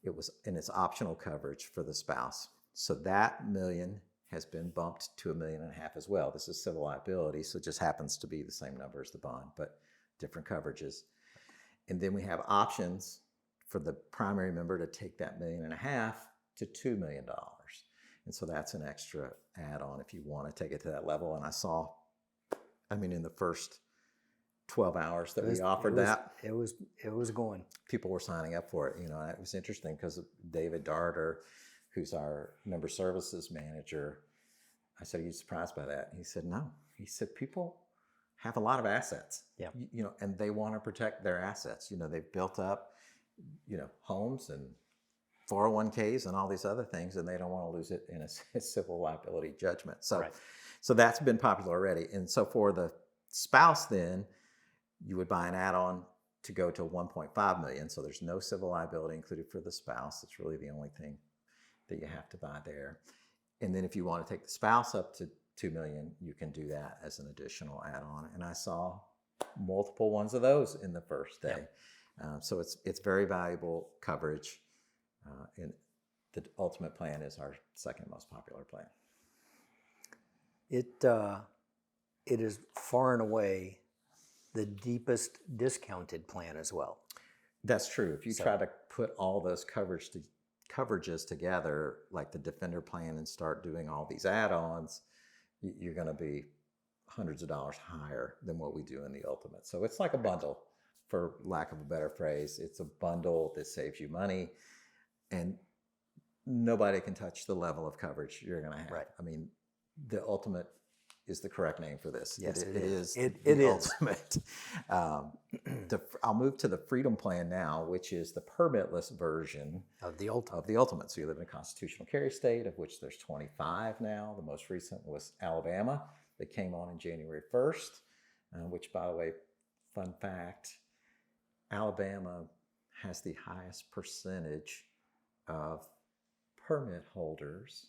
It was, and it's optional coverage for the spouse. So that $1 million has been bumped to $1.5 million as well. This is civil liability, so it just happens to be the same number as the bond, but different coverages. And then we have options for the primary member to take that $1.5 million to $2 million. And so that's an extra add-on if you want to take it to that level. And I saw, in the first 12 hours that we offered that. It was going. People were signing up for it. It was interesting because David Darter, who's our member services manager, I said, are you surprised by that? And he said, no. He said, people have a lot of assets, and they want to protect their assets. They've built up, homes and 401ks and all these other things, and they don't want to lose it in a civil liability judgment. So that's been popular already. And so for the spouse then, you would buy an add-on to go to $1.5 million. So there's no civil liability included for the spouse. It's really the only thing that you have to buy there. And then if you want to take the spouse up to $2 million, you can do that as an additional add-on. And I saw multiple ones of those in the first day. So it's very valuable coverage. And the Ultimate plan is our second most popular plan. It is far and away the deepest discounted plan as well. That's true. If you try to put all those coverages together, like the Defender plan, and start doing all these add-ons, you're going to be hundreds of dollars higher than what we do in the Ultimate. So it's like a bundle, for lack of a better phrase. It's a bundle that saves you money, and nobody can touch the level of coverage you're going to have. Right. The Ultimate is the correct name for this. Yes, it is. It is. Ultimate. I'll move to the Freedom Plan now, which is the permitless version of the Ultimate. So you live in a constitutional carry state, of which there's 25 now. The most recent was Alabama that came on in January 1st, which, by the way, fun fact, Alabama has the highest percentage of permit holders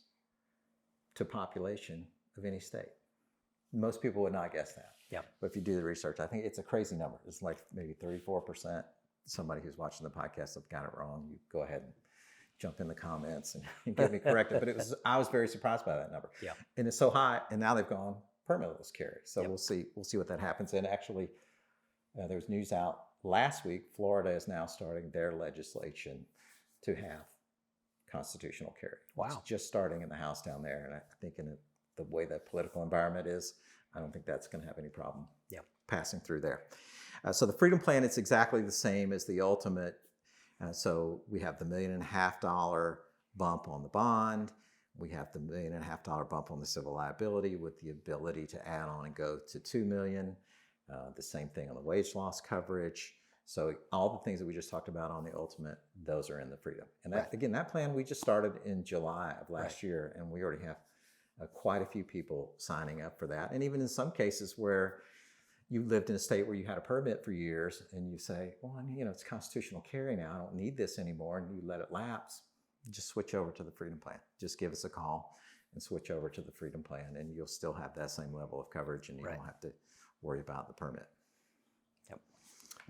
to population of any state. Most people would not guess that. Yeah. But if you do the research, I think it's a crazy number. It's like maybe 34%. Somebody who's watching the podcast have got it wrong. You go ahead and jump in the comments and get me corrected. But I was very surprised by that number. Yeah. And it's so high, and now they've gone permitless carry. So Yep. we'll see what that happens. And actually, there was news out last week. Florida is now starting their legislation to have constitutional carry. Wow. It's just starting in the House down there. And I think in the way that political environment is, I don't think that's going to have any problem passing through there. So the Freedom Plan, it's exactly the same as the ultimate. So we have the $1.5 million bump on the bond. We have the $1.5 million bump on the civil liability with the ability to add on and go to $2 million. The same thing on the wage loss coverage. So all the things that we just talked about on the ultimate, those are in the Freedom. And that, again, that plan we just started in July of last year, and we already have quite a few people signing up for that. And even in some cases where you lived in a state where you had a permit for years and you say, well, it's constitutional carry now. I don't need this anymore. And you let it lapse. Just switch over to the Freedom Plan. Just give us a call and switch over to the Freedom Plan, and you'll still have that same level of coverage, and you don't have to worry about the permit. Yep.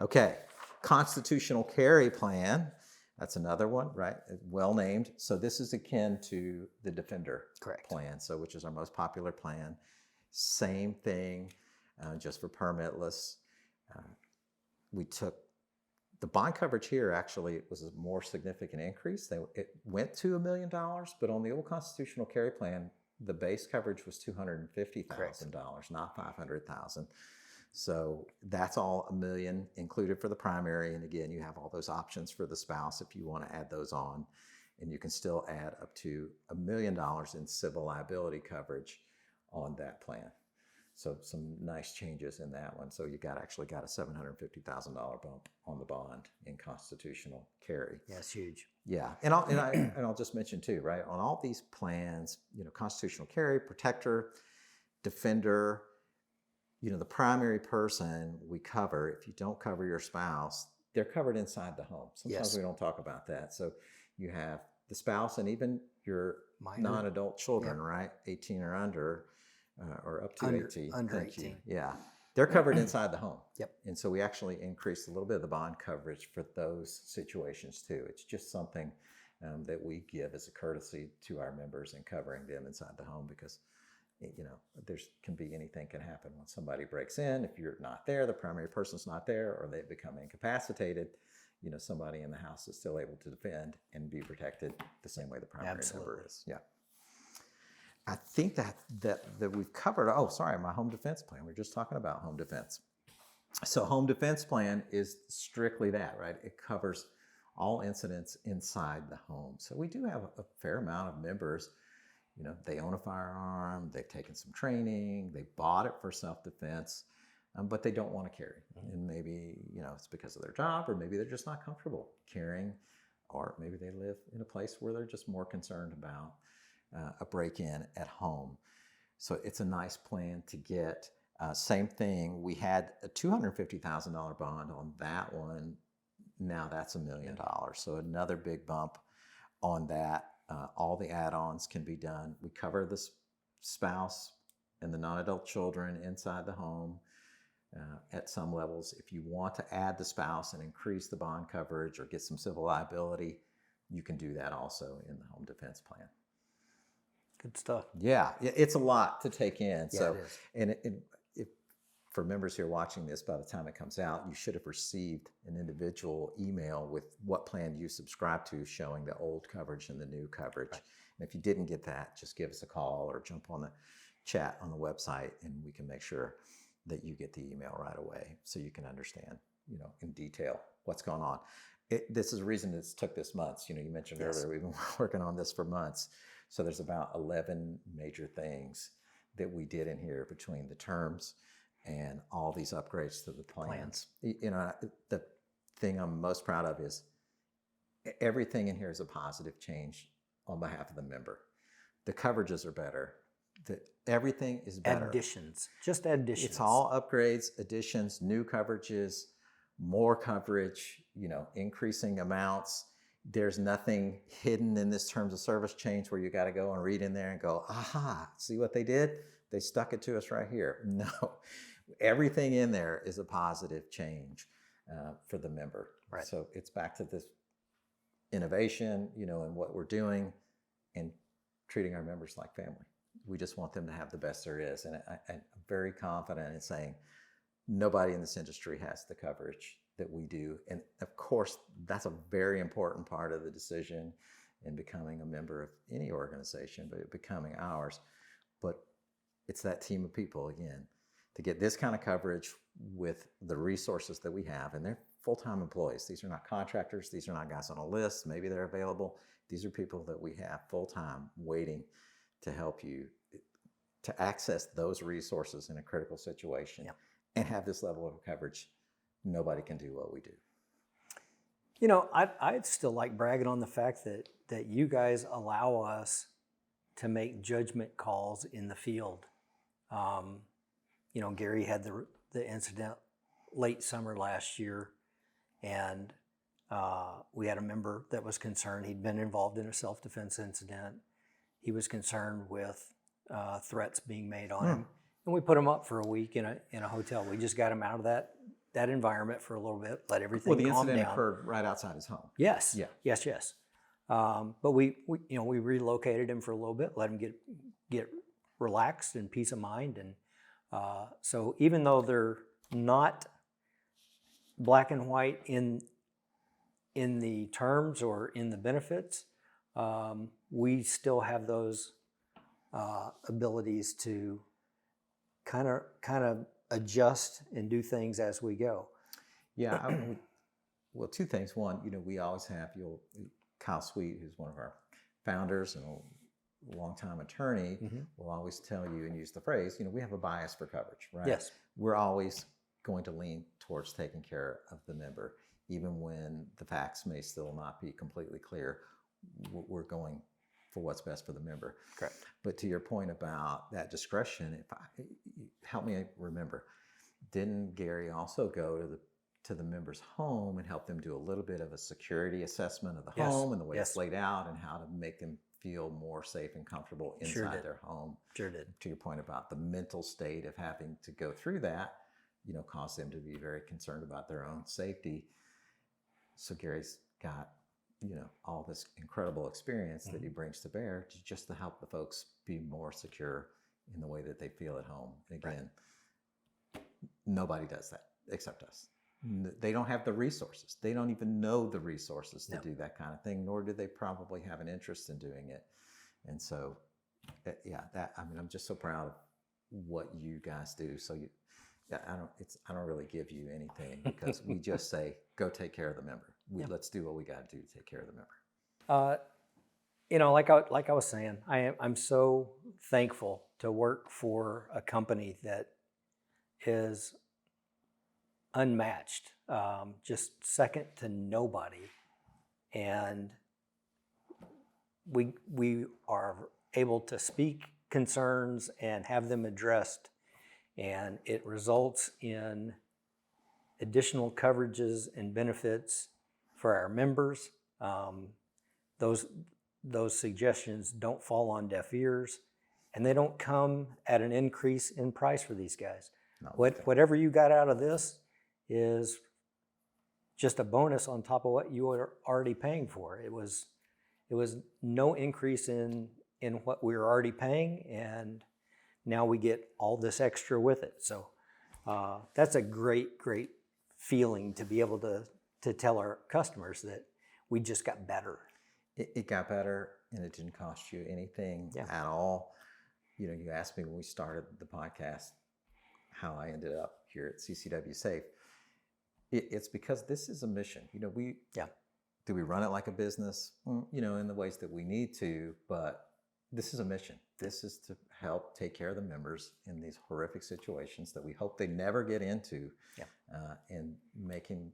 Okay. Constitutional carry plan. That's another one, right? Well named. So this is akin to the Defender plan, so which is our most popular plan. Same thing, just for permitless. We took the bond coverage here. Actually, it was a more significant increase. It went to $1 million, but on the old constitutional carry plan, the base coverage was $250,000, not $500,000. So that's all $1 million included for the primary. And again, you have all those options for the spouse if you want to add those on. And you can still add up to $1 million in civil liability coverage on that plan. So some nice changes in that one. So you actually got a $750,000 bump on the bond in constitutional carry. Yeah, it's huge. Yeah, and I'll just mention too, right? On all these plans, constitutional carry, protector, defender, the primary person we cover, if you don't cover your spouse, they're covered inside the home. Sometimes we don't talk about that. So you have the spouse and even your non-adult children, right? 18 or under, or up to 18. Under 18. Yeah. They're covered inside the home. Yep. And so we actually increased a little bit of the bond coverage for those situations too. It's just something that we give as a courtesy to our members and covering them inside the home, because anything can happen when somebody breaks in. If you're not there, the primary person's not there, or they become incapacitated, somebody in the house is still able to defend and be protected the same way the primary member is. Yeah. I think that we've covered, my home defense plan. We're just talking about home defense. So home defense plan is strictly that, right? It covers all incidents inside the home. So we do have a fair amount of members. They own a firearm, they've taken some training, they bought it for self-defense, but they don't want to carry. Mm-hmm. And maybe, it's because of their job, or maybe they're just not comfortable carrying, or maybe they live in a place where they're just more concerned about a break-in at home. So it's a nice plan to get. Same thing, we had a $250,000 bond on that one. Now that's $1 million. So another big bump on that. All the add-ons can be done. We cover the spouse and the non-adult children inside the home at some levels. If you want to add the spouse and increase the bond coverage or get some civil liability, you can do that also in the home defense plan. Good stuff. Yeah, it's a lot to take in. Yeah, so, it is. And if for members here watching this, by the time it comes out, you should have received an individual email with what plan you subscribe to, showing the old coverage and the new coverage. Right. And if you didn't get that, just give us a call or jump on the chat on the website, and we can make sure that you get the email right away so you can understand, in detail what's going on. This is the reason it's took this months. You mentioned earlier, we've been working on this for months. So there's about 11 major things that we did in here between the terms and all these upgrades to the plans. The thing I'm most proud of is everything in here is a positive change on behalf of the member. The coverages are better. Everything is better. Additions, just additions. It's all upgrades, additions, new coverages, more coverage, increasing amounts. There's nothing hidden in this terms of service change where you got to go and read in there and go, aha, see what they did? They stuck it to us right here. No, everything in there is a positive change for the member. Right. So it's back to this innovation, and what we're doing and treating our members like family. We just want them to have the best there is. And I'm very confident in saying nobody in this industry has the coverage that we do. And of course, that's a very important part of the decision in becoming a member of any organization, but becoming ours. But it's that team of people, again, to get this kind of coverage with the resources that we have. And they're full-time employees. These are not contractors. These are not guys on a list. Maybe they're available. These are people that we have full-time waiting to help you to access those resources in a critical situation. Yep. And have this level of coverage. Nobody can do what we do. I'd still like bragging on the fact that you guys allow us to make judgment calls in the field. Gary had the incident late summer last year, and we had a member that was concerned. He'd been involved in a self-defense incident. He was concerned with threats being made on him. And we put him up for a week in a hotel. We just got him out of that environment for a little bit, let everything calm down. Well, the incident occurred right outside his home. Yes. Yeah. Yes. But we relocated him for a little bit, let him get relaxed and peace of mind. And so even though they're not black and white in the terms or in the benefits, we still have those abilities to kind of adjust and do things as we go. Yeah. Well, two things. One, we always have Kyle Sweet, who's one of our founders and a longtime attorney, will always tell you and use the phrase, we have a bias for coverage, right? Yes. We're always going to lean towards taking care of the member, even when the facts may still not be completely clear. We're going for what's best for the member. Correct. But to your point about that discretion, help me remember, didn't Gary also go to the member's home and help them do a little bit of a security assessment of the home and the way it's laid out and how to make them feel more safe and comfortable inside their home? Sure did. To your point about the mental state of having to go through that, caused them to be very concerned about their own safety. So Gary's got all this incredible experience that he brings to bear just to help the folks be more secure in the way that they feel at home. And again, nobody does that except us. They don't have the resources. They don't even know the resources to do that kind of thing, nor do they probably have an interest in doing it. And so, I'm just so proud of what you guys do. So I don't really give you anything because we just say, go take care of the member. Let's do what we got to do to take care of the member. Like I was saying, I'm so thankful to work for a company that is unmatched, just second to nobody, and we are able to speak concerns and have them addressed, and it results in additional coverages and benefits for our members. Those suggestions don't fall on deaf ears, and they don't come at an increase in price for these guys. Whatever you got out of this is just a bonus on top of what you were already paying for. It was no increase in what we were already paying, and now we get all this extra with it. So that's a great feeling to be able to tell our customers that we just got better. It got better, and it didn't cost you anything at all. You asked me when we started the podcast how I ended up here at CCW Safe. It's because this is a mission. Do we run it like a business? In the ways that we need to, but this is a mission. This is to help take care of the members in these horrific situations that we hope they never get into, and making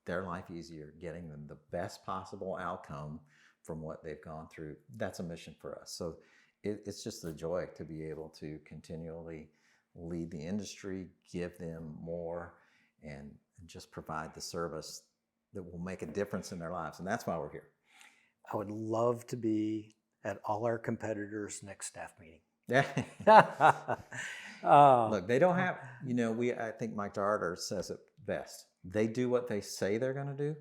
their life easier, getting them the best possible outcome from what they've gone through. That's a mission for us. So it's just a joy to be able to continually lead the industry, give them more, and just provide the service that will make a difference in their lives. And that's why we're here. I would love to be at all our competitors' next staff meeting. Yeah. Look, they don't have, I think Mike Darter says it best. They do what they say they're going to do,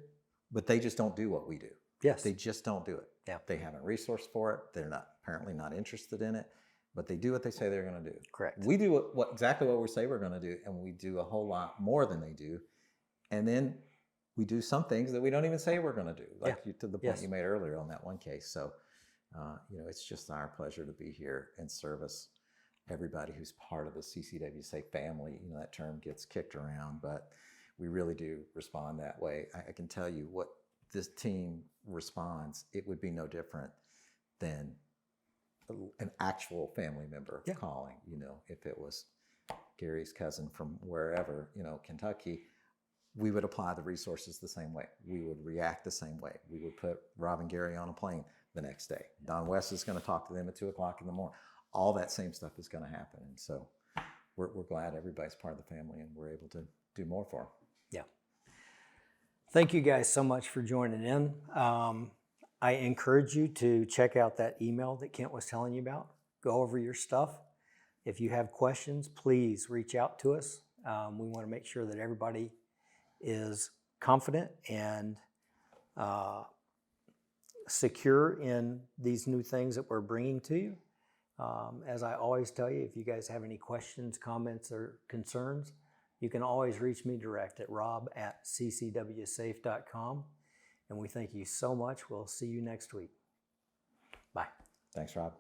but they just don't do what we do. Yes. They just don't do it. Yeah. They haven't resourced for it. They're apparently not interested in it, but they do what they say they're going to do. Correct. We do exactly what we say we're going to do, and we do a whole lot more than they do. And then we do some things that we don't even say we're going to do, like to the point you made earlier on that one case. So, it's just our pleasure to be here and service everybody who's part of the CCW Safe family. That term gets kicked around, but we really do respond that way. I can tell you what this team responds, it would be no different than an actual family member calling. If it was Gary's cousin from wherever, Kentucky, we would apply the resources the same way. We would react the same way. We would put Rob and Gary on a plane the next day. Don West is going to talk to them at 2:00 in the morning. All that same stuff is going to happen. And so we're glad everybody's part of the family and we're able to do more for them. Yeah. Thank you guys so much for joining in. I encourage you to check out that email that Kent was telling you about. Go over your stuff. If you have questions, please reach out to us. We want to make sure that everybody is confident and secure in these new things that we're bringing to you. As I always tell you, if you guys have any questions, comments, or concerns, you can always reach me direct at rob@ccwsafe.com. And we thank you so much. We'll see you next week. Bye. Thanks, Rob.